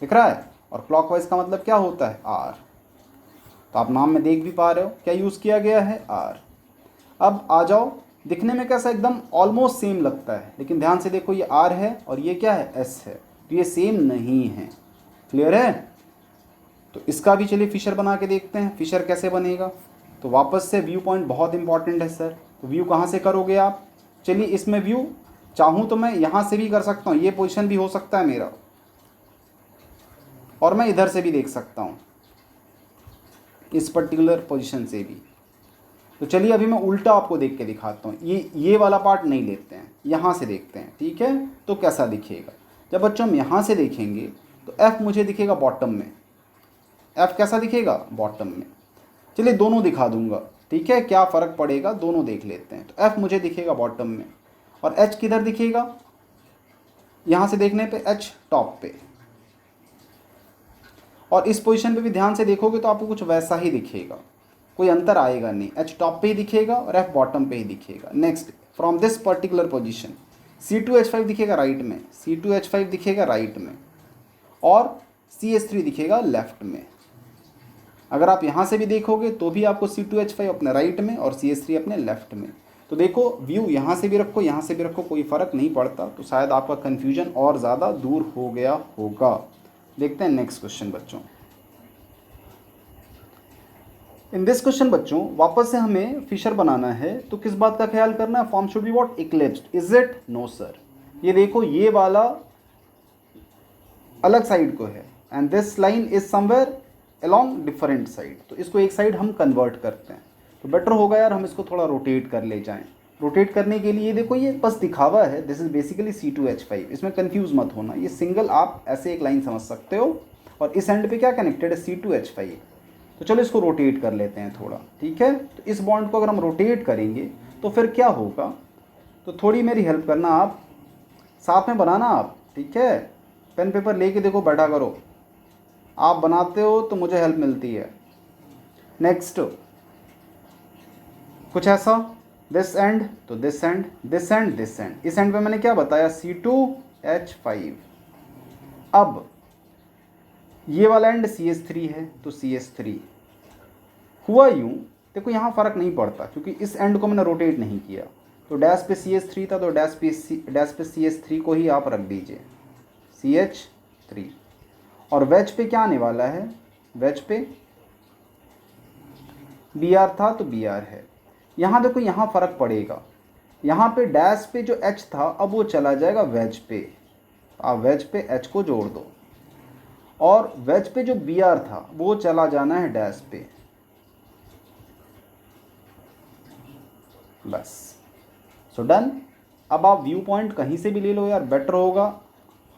Speaker 1: दिख रहा है, और क्लॉकवाइज का मतलब क्या होता है, आर। तो आप नाम में देख भी पा रहे हो क्या यूज़ किया गया है, आर। अब आ जाओ, दिखने में कैसा एकदम ऑलमोस्ट सेम लगता है, लेकिन ध्यान से देखो ये आर है और ये क्या है, एस है, तो ये सेम नहीं है। क्लियर है। तो इसका भी चलिए फिशर बना के देखते हैं, फिशर कैसे बनेगा। तो वापस से व्यू पॉइंट बहुत इंपॉर्टेंट है सर। तो व्यू कहाँ से करोगे आप, चलिए इसमें व्यू चाहूँ तो मैं यहाँ से भी कर सकता हूँ, ये पोजीशन भी हो सकता है मेरा, और मैं इधर से भी देख सकता हूँ, इस पर्टिकुलर पोजीशन से भी। तो चलिए अभी मैं उल्टा आपको देख के दिखाता हूँ, ये वाला पार्ट नहीं लेते हैं, यहाँ से देखते हैं, ठीक है। तो कैसा दिखेगा, जब बच्चों हम यहाँ से देखेंगे तो F मुझे दिखेगा बॉटम में, F कैसा दिखेगा, बॉटम में। चलिए दोनों दिखा दूंगा, ठीक है, क्या फ़र्क पड़ेगा, दोनों देख लेते हैं। तो F मुझे दिखेगा बॉटम में, और H किधर दिखेगा, यहाँ से देखने पे H टॉप पे। और इस पोजीशन पे भी ध्यान से देखोगे तो आपको कुछ वैसा ही दिखेगा, कोई अंतर आएगा नहीं, H टॉप पे ही दिखेगा और F बॉटम पे ही दिखेगा। Next, from this particular position C2H5 दिखेगा राइट में, C2H5 दिखेगा राइट में, और CH3 दिखेगा लेफ्ट में। अगर आप यहाँ से भी देखोगे तो भी आपको C2H5 अपने राइट में और CH3 अपने लेफ्ट में। तो देखो व्यू यहाँ से भी रखो, यहाँ से भी रखो, कोई फ़र्क नहीं पड़ता। तो शायद आपका कन्फ्यूजन और ज़्यादा दूर हो गया होगा। देखते हैं नेक्स्ट क्वेश्चन बच्चों। इन दिस क्वेश्चन बच्चों वापस से हमें फिशर बनाना है, तो किस बात का ख्याल करना है, form should be what, eclipsed. Is it, no sir. ये देखो ये वाला अलग साइड को है, and this line is somewhere along different side. तो इसको एक साइड हम कन्वर्ट करते हैं, तो बेटर होगा यार हम इसको थोड़ा रोटेट कर ले जाएं। रोटेट करने के लिए देखो ये बस दिखावा है, दिस इज बेसिकली C2H5, इसमें कंफ्यूज मत होना। ये सिंगल आप ऐसे एक लाइन समझ सकते हो, और इस एंड पे क्या कनेक्टेड है, C2H5। तो चलो इसको रोटेट कर लेते हैं थोड़ा, ठीक है। तो इस बॉन्ड को अगर हम रोटेट करेंगे तो फिर क्या होगा, तो थोड़ी मेरी हेल्प करना आप, साथ में बनाना आप, ठीक है। पेन पेपर लेके देखो, बैठा करो, आप बनाते हो तो मुझे हेल्प मिलती है। नेक्स्ट कुछ ऐसा, दिस एंड तो this and, this and this and. इस एंड पे मैंने क्या बताया, C2H5। अब ये वाला एंड CH3 है, तो CH3 हुआ यूं। देखो यहाँ फ़र्क नहीं पड़ता क्योंकि इस एंड को मैंने रोटेट नहीं किया। तो डैश पे CH3 था, तो डैश पे CH3 को ही आप रख दीजिए, CH3। और वेज पे क्या आने वाला है, वेज पे Br था तो Br है। यहाँ देखो यहाँ फ़र्क पड़ेगा, यहाँ पे डैश पे जो H था अब वो चला जाएगा वेज पे, आप वेज पे H को जोड़ दो, और वेज पे जो Br था वो चला जाना है डैश पे, बस। So done. अब आप व्यू पॉइंट कहीं से भी ले लो यार, बेटर होगा।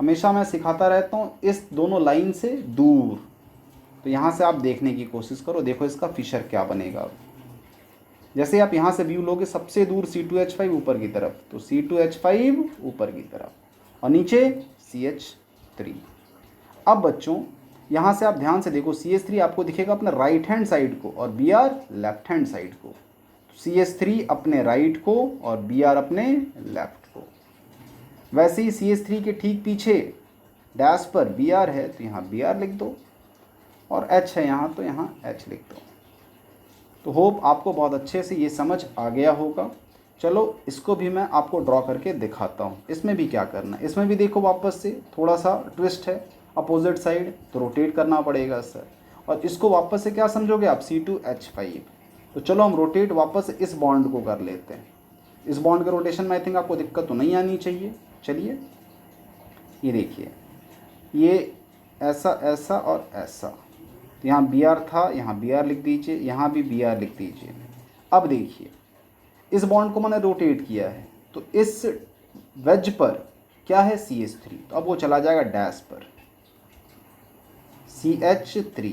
Speaker 1: हमेशा मैं सिखाता रहता हूँ इस दोनों लाइन से दूर, तो यहाँ से आप देखने की कोशिश करो। देखो इसका फिशर क्या बनेगा। अब जैसे आप यहाँ से व्यू लोगे, सबसे दूर C2H5 ऊपर की तरफ, तो C2H5 ऊपर की तरफ, और नीचे CH3। अब बच्चों यहाँ से आप ध्यान से देखो, CH3 आपको दिखेगा अपने राइट हैंड साइड को और Br लेफ्ट हैंड साइड को। CH3 अपने राइट को और Br अपने लेफ्ट को। वैसे ही CH3 के ठीक पीछे डैश पर Br है, तो यहाँ Br लिख दो, और H है यहाँ, तो यहाँ H लिख दो। तो होप आपको बहुत अच्छे से ये समझ आ गया होगा। चलो इसको भी मैं आपको ड्रॉ करके दिखाता हूँ। इसमें भी क्या करना है, इसमें भी देखो वापस से थोड़ा सा ट्विस्ट है, अपोजिट साइड, तो रोटेट करना पड़ेगा सर। और इसको वापस से क्या समझोगे आप, C2H5। तो चलो हम रोटेट वापस से इस बॉन्ड को कर लेते हैं। इस बॉन्ड के रोटेशन में आई थिंक आपको दिक्कत तो नहीं आनी चाहिए। चलिए ये देखिए, ये ऐसा ऐसा और ऐसा, तो यहाँ बी आर था, यहाँ बी आर लिख दीजिए, यहाँ भी बी आर लिख दीजिए। अब देखिए इस बॉन्ड को मैंने रोटेट किया है, तो इस वेज पर क्या है CH3, तो अब वो चला जाएगा डैश पर CH3,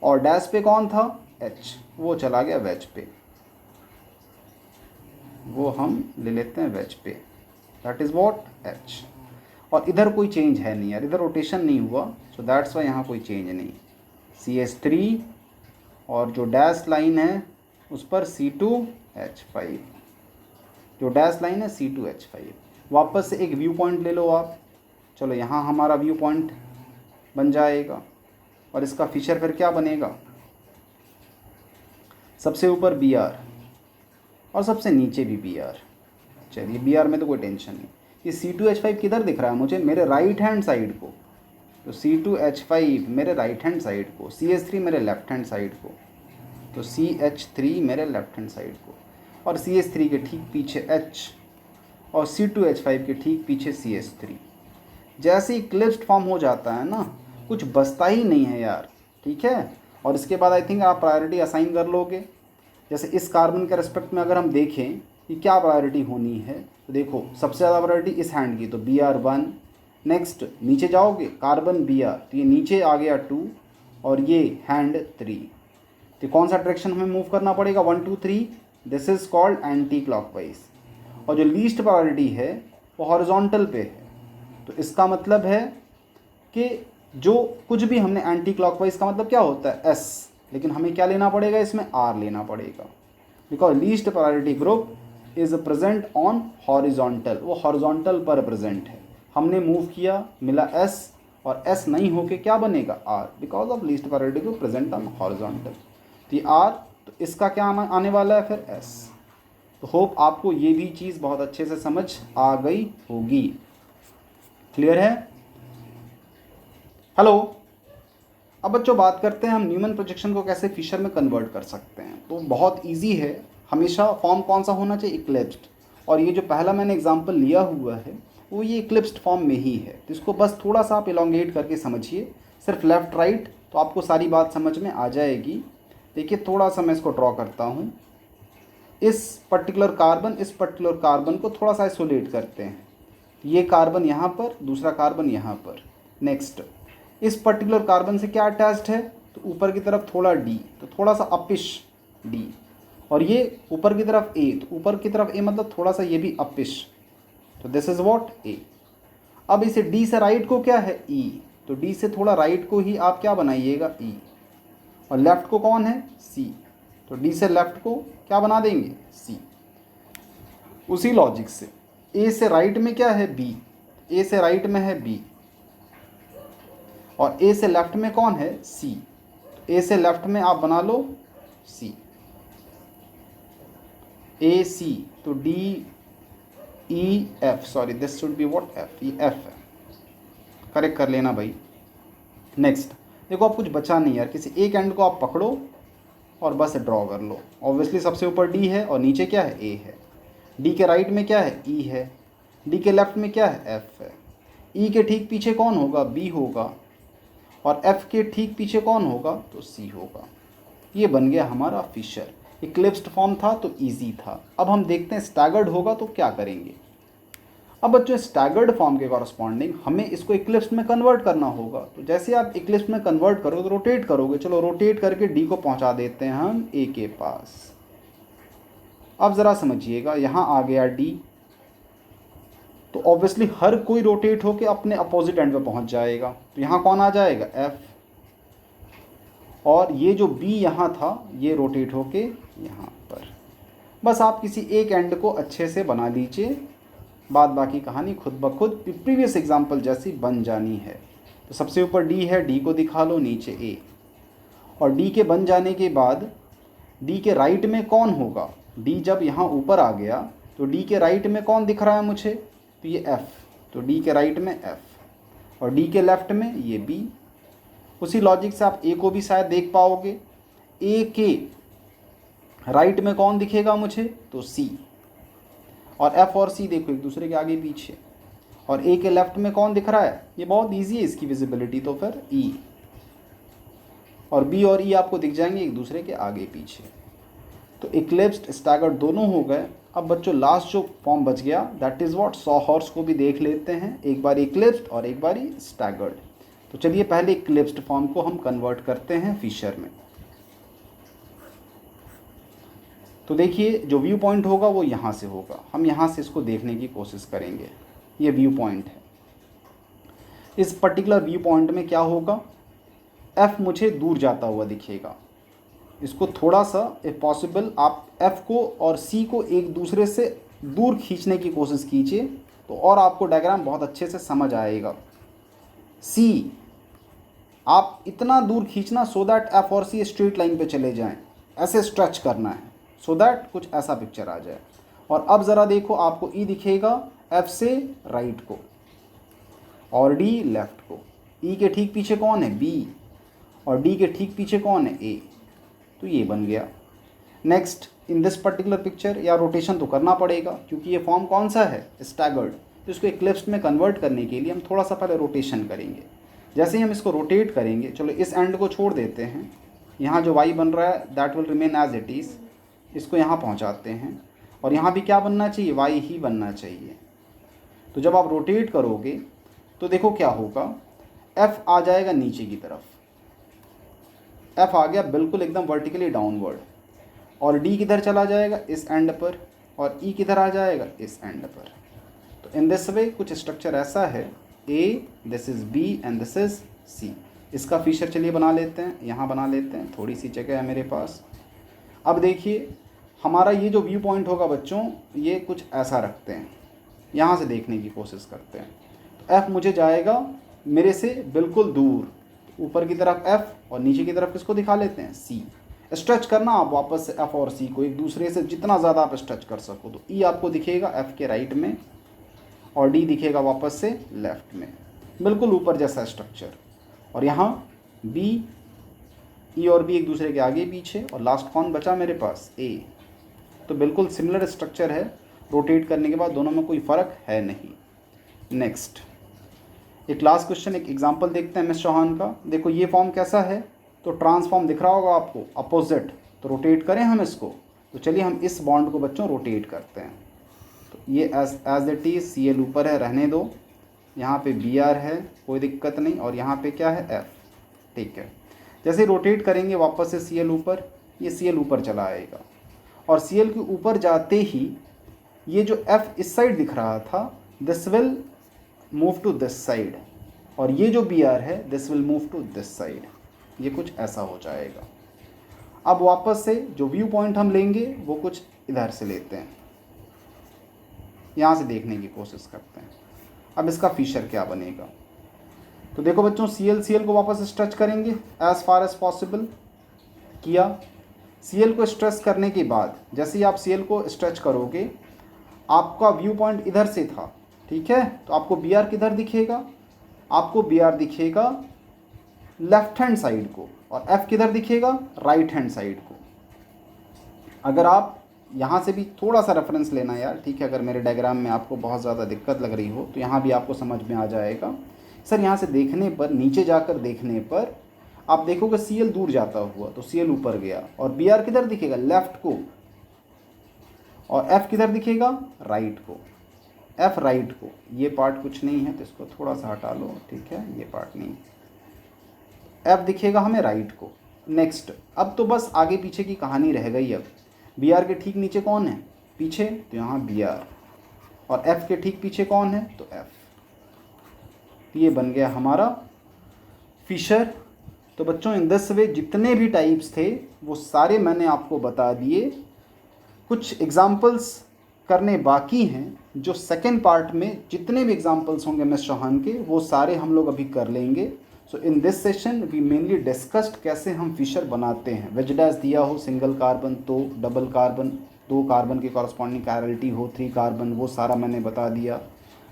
Speaker 1: और डैश पे कौन था H, वो चला गया वेज पे, वो हम ले लेते हैं वेज पे, दैट इज़ व्हाट H। और इधर कोई चेंज है नहीं यार, इधर रोटेशन नहीं हुआ, सो दैट्स वाई यहाँ कोई चेंज नहीं। CH3 और जो डैश लाइन है उस पर C2H5, जो डैश लाइन है C2H5। वापस से एक व्यू पॉइंट ले लो आप, चलो यहाँ हमारा व्यू पॉइंट बन जाएगा, और इसका फीचर फिर क्या बनेगा, सबसे ऊपर Br और सबसे नीचे भी Br। चलिए Br में तो कोई टेंशन नहीं। ये C2H5 किधर दिख रहा है मुझे, मेरे राइट हैंड साइड को, तो C2H5 मेरे राइट हैंड साइड को, CH3 मेरे लेफ्ट हैंड साइड को, तो CH3 मेरे लेफ्ट हैंड साइड को, और CH3 के ठीक पीछे H, और C2H5 के ठीक पीछे CH3। जैसे ही इक्लिप्स्ड फॉर्म हो जाता है ना, कुछ बचता ही नहीं है यार, ठीक है। और इसके बाद आई थिंक आप प्रायोरिटी असाइन कर लोगे। जैसे इस कार्बन के रिस्पेक्ट में अगर हम देखें कि क्या प्रायोरिटी होनी है, तो देखो सबसे ज़्यादा प्रायोरिटी इस हैंड की, तो Br1। नेक्स्ट नीचे जाओगे कार्बन Br, तो ये नीचे आ गया 2, और ये हैंड 3, तो कौन सा डायरेक्शन हमें मूव करना पड़ेगा 1 2 3, this is called anti clockwise. और जो लीस्ट प्रायोरिटी है वो हॉरिजॉन्टल पे है, तो इसका मतलब है कि जो कुछ भी हमने एंटी क्लॉकवाइज का मतलब क्या होता है S, लेकिन हमें क्या लेना पड़ेगा इसमें R लेना पड़ेगा, because least priority group is present on horizontal, वो हॉरिजॉन्टल पर प्रेजेंट है। हमने मूव किया, मिला S, और S नहीं होके क्या बनेगा R, because of least priority group present on horizontal. तो ये R, तो इसका क्या आने वाला है फिर S। तो होप आपको ये भी चीज़ बहुत अच्छे से समझ आ गई होगी। क्लियर है? हेलो। अब बच्चों बात करते हैं हम न्यूमैन प्रोजेक्शन को कैसे फिशर में कन्वर्ट कर सकते हैं। तो बहुत इजी है, हमेशा फॉर्म कौन सा होना चाहिए, इक्लिप्स्ड। और ये जो पहला मैंने एग्जांपल लिया हुआ है वो ये इक्लिप्स्ड फॉर्म में ही है, तो इसको बस थोड़ा सा आप इलोंगेट करके समझिए, सिर्फ लेफ़्ट राइट, तो आपको सारी बात समझ में आ जाएगी। देखिए थोड़ा सा मैं इसको ड्रॉ करता हूँ। इस पर्टिकुलर कार्बन को थोड़ा सा आइसोलेट करते हैं, ये कार्बन यहाँ पर, दूसरा कार्बन यहाँ पर। नेक्स्ट इस पर्टिकुलर कार्बन से क्या अटैच्ड है, तो ऊपर की तरफ थोड़ा D, तो थोड़ा सा अपिश D, और ये ऊपर की तरफ A, तो ऊपर की तरफ A मतलब थोड़ा सा ये भी अपिश, तो दिस इज व्हाट A। अब इसे D से राइट को क्या है E, तो D से थोड़ा राइट को ही आप क्या बनाइएगा E, और लेफ्ट को कौन है C, तो D से लेफ्ट को क्या बना देंगे C। उसी लॉजिक से A से राइट में क्या है B, A से राइट में है B, और A से लेफ्ट में कौन है C, A से लेफ्ट में आप बना लो C, AC, तो D E F, sorry this should be what F, ये F है, करेक्ट कर लेना भाई। नेक्स्ट देखो अब कुछ बचा नहीं यार, किसी एक एंड को आप पकड़ो और बस ड्रॉ कर लो। ऑब्वियसली सबसे ऊपर D है और नीचे क्या है A है, D के राइट में क्या है E है, D के लेफ्ट में क्या है F है, E के ठीक पीछे कौन होगा B होगा, और F के ठीक पीछे कौन होगा तो C होगा। ये बन गया हमारा फिशर। इक्लिप्स्ड फॉर्म था तो इजी था। अब हम देखते हैं स्टैगर्ड होगा तो क्या करेंगे। अब बच्चों स्टैगर्ड फॉर्म के कॉरस्पॉन्डिंग हमें इसको इक्लिप्स्ड में कन्वर्ट करना होगा। तो जैसे आप इक्लिप्स्ड में कन्वर्ट करोगे तो रोटेट करोगे, चलो रोटेट करके D को पहुंचा देते हैं हम A के पास। अब ज़रा समझिएगा, यहाँ आ गया D, तो ऑब्वियसली हर कोई रोटेट होके अपने अपोजिट एंड पे पहुंच जाएगा, तो यहाँ कौन आ जाएगा F, और ये जो B यहाँ था ये रोटेट होके यहाँ पर। बस आप किसी एक एंड को अच्छे से बना लीजिए, बाद बाकी कहानी खुद ब खुद प्रीवियस एग्जांपल जैसी बन जानी है। तो सबसे ऊपर D है, D को दिखा लो, नीचे A, और D के बन जाने के बाद D के राइट में कौन होगा, D जब यहाँ ऊपर आ गया तो D के राइट में कौन दिख रहा है मुझे, तो ये F, तो D के राइट में F, और D के लेफ्ट में ये B। उसी लॉजिक से आप A को भी शायद देख पाओगे, A के राइट में कौन दिखेगा मुझे, तो C, और F और C देखो एक दूसरे के आगे पीछे, और ए के लेफ्ट में कौन दिख रहा है, ये बहुत ईजी है इसकी विजिबिलिटी, तो फिर ई, और बी और ई आपको दिख जाएंगे एक दूसरे के आगे पीछे। तो इक्लिप्स्ड स्टैगर्ड दोनों हो गए। अब बच्चों लास्ट जो फॉर्म बच गया that is what, saw horse को भी देख लेते हैं, एक बार इक्लिप्स्ड और एक बार स्टैगर्ड। तो चलिए पहले इक्लिप्स्ड फॉर्म को हम कन्वर्ट करते हैं फिशर में। तो देखिए जो व्यू पॉइंट होगा वो यहाँ से होगा, हम यहाँ से इसको देखने की कोशिश करेंगे। ये व्यू पॉइंट है, इस पर्टिकुलर व्यू पॉइंट में क्या होगा, एफ मुझे दूर जाता हुआ दिखेगा। इसको थोड़ा सा इफ पॉसिबल आप एफ को और सी को एक दूसरे से दूर खींचने की कोशिश कीजिए, तो और आपको डायग्राम बहुत अच्छे से समझ आएगा। सी आप इतना दूर खींचना सो दैट एफ और सी स्ट्रेट लाइन पे चले जाएं, ऐसे स्ट्रेच करना है सो दैट कुछ ऐसा पिक्चर आ जाए। और अब ज़रा देखो आपको ई दिखेगा एफ से राइट को और डी लेफ्ट को। ई के ठीक पीछे कौन है, बी, और डी के ठीक पीछे कौन है, ए। तो ये बन गया। Next in this particular picture, या रोटेशन तो करना पड़ेगा क्योंकि ये फॉर्म कौन सा है, स्टैगर्ड। तो इसको इक्लिप्स में कन्वर्ट करने के लिए हम थोड़ा सा पहले रोटेशन करेंगे। जैसे ही हम इसको रोटेट करेंगे, चलो इस एंड को छोड़ देते हैं, यहाँ जो वाई बन रहा है that will remain as it is, इसको यहाँ पहुँचाते हैं, और यहाँ भी क्या बनना चाहिए, वाई ही बनना चाहिए। तो जब आप रोटेट करोगे तो देखो क्या होगा, एफ आ जाएगा नीचे की तरफ, एफ आ गया बिल्कुल एकदम वर्टिकली डाउनवर्ड, और डी किधर चला जाएगा, इस एंड पर, और ई किधर आ जाएगा, इस एंड पर। तो इन दिस वे कुछ स्ट्रक्चर ऐसा है, A, this is B and this is C. इसका फीचर चलिए बना लेते हैं, यहाँ बना लेते हैं, थोड़ी सी जगह है मेरे पास। अब देखिए हमारा ये जो व्यू पॉइंट होगा बच्चों, ये कुछ ऐसा रखते हैं, यहाँ से देखने की कोशिश करते हैं। तो एफ मुझे जाएगा मेरे से बिल्कुल दूर, ऊपर की तरफ एफ और नीचे की तरफ किसको दिखा लेते हैं, सी। स्ट्रेच करना आप वापस से एफ और सी को एक दूसरे से जितना ज़्यादा आप स्ट्रेच कर सको। तो ई आपको दिखेगा एफ के राइट में और डी दिखेगा वापस से लेफ्ट में, बिल्कुल ऊपर जैसा स्ट्रक्चर। और यहाँ बी, ई और बी एक दूसरे के आगे पीछे, और लास्ट कौन बचा मेरे पास, ए। तो बिल्कुल सिमिलर स्ट्रक्चर है, रोटेट करने के बाद दोनों में कोई फ़र्क है नहीं। नेक्स्ट एक लास्ट क्वेश्चन, एक एग्जांपल देखते हैं मिस चौहान का। देखो ये फॉर्म कैसा है, तो ट्रांसफॉर्म दिख रहा होगा आपको, अपोजिट। तो रोटेट करें हम इसको, तो चलिए हम इस बॉन्ड को बच्चों रोटेट करते हैं। तो ये as it is, C L ऊपर है, रहने दो। यहाँ पे बी आर है, कोई दिक्कत नहीं, और यहाँ पे क्या है, एफ। ठीक है, जैसे रोटेट करेंगे वापस से सी एल ऊपर, ये सी एल ऊपर चला आएगा, और सी एल के ऊपर जाते ही ये जो एफ इस साइड दिख रहा था, this will move to this side, और ये जो बी आर है this will move to this side. ये कुछ ऐसा हो जाएगा। अब वापस से जो व्यू पॉइंट हम लेंगे वो कुछ इधर से लेते हैं, यहाँ से देखने की कोशिश करते हैं। अब इसका फीचर क्या बनेगा, तो देखो बच्चों सी एल को वापस स्ट्रेच करेंगे एज फार एज पॉसिबल। किया, सी एल को स्ट्रेच करने के बाद जैसे ही आप सी एल को स्ट्रेच करोगे, आपका व्यू पॉइंट इधर से था, ठीक है। तो आपको बी आर किधर दिखेगा, आपको बी आर दिखेगा लेफ्ट हैंड साइड को, और एफ किधर दिखेगा, राइट हैंड साइड को। अगर आप यहाँ से भी थोड़ा सा रेफरेंस लेना यार, ठीक है, अगर मेरे डायग्राम में आपको बहुत ज़्यादा दिक्कत लग रही हो तो यहाँ भी आपको समझ में आ जाएगा। सर यहाँ से देखने पर, नीचे जाकर देखने पर आप देखोगे सी एल दूर जाता हुआ, तो सी एल ऊपर गया, और बी आर किधर दिखेगा, लेफ्ट को, और एफ किधर दिखेगा, राइट को, एफ राइट को। ये पार्ट कुछ नहीं है तो इसको थोड़ा सा हटा लो, ठीक है, ये पार्ट नहीं। एफ दिखेगा हमें राइट को। नेक्स्ट, अब तो बस आगे पीछे की कहानी रह गई। अब बी आर के ठीक नीचे कौन है, पीछे, तो यहाँ बी आर, और एफ के ठीक पीछे कौन है, तो एफ। ये बन गया हमारा फिशर। तो बच्चों इन दिस वे जितने भी टाइप्स थे वो सारे मैंने आपको बता दिए। कुछ एग्जाम्पल्स करने बाकी हैं, जो सेकेंड पार्ट में जितने भी एग्जाम्पल्स होंगे मिस चौहान के, वो सारे हम लोग अभी कर लेंगे। So in this session we mainly discussed कैसे हम फिशर बनाते हैं। वेजिडास दिया हो सिंगल कार्बन, तो डबल कार्बन, 2 कार्बन की कॉरस्पॉन्डिंग कायरलिटी हो 3 कार्बन, वो सारा मैंने बता दिया।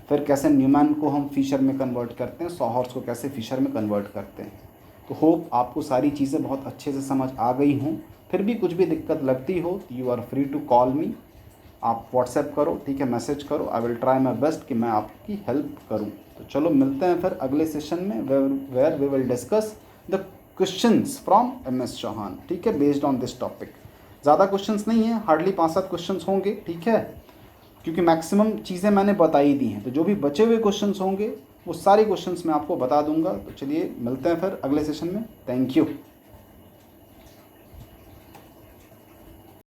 Speaker 1: फिर कैसे न्यूमैन को हम फिशर में कन्वर्ट करते हैं, सॉहॉर्स को कैसे फिशर में कन्वर्ट करते हैं। तो होप आपको सारी चीज़ें बहुत अच्छे से समझ आ गई हों। फिर भी कुछ भी दिक्कत लगती हो, you are free to call me. आप व्हाट्सएप करो, ठीक है, मैसेज करो, I will try my best कि मैं आपकी हेल्प करूँ। तो चलो मिलते हैं फिर अगले सेशन में where we will discuss the questions from MS Chauhan, ठीक है, बेस्ड ऑन दिस टॉपिक। ज़्यादा क्वेश्चंस नहीं है, हार्डली 5-7 क्वेश्चंस होंगे, ठीक है, क्योंकि मैक्सिमम चीज़ें मैंने बता ही दी हैं। तो जो भी बचे हुए क्वेश्चंस होंगे वो सारे क्वेश्चंस मैं आपको बता दूंगा। तो चलिए मिलते हैं फिर अगले सेशन में। Thank you.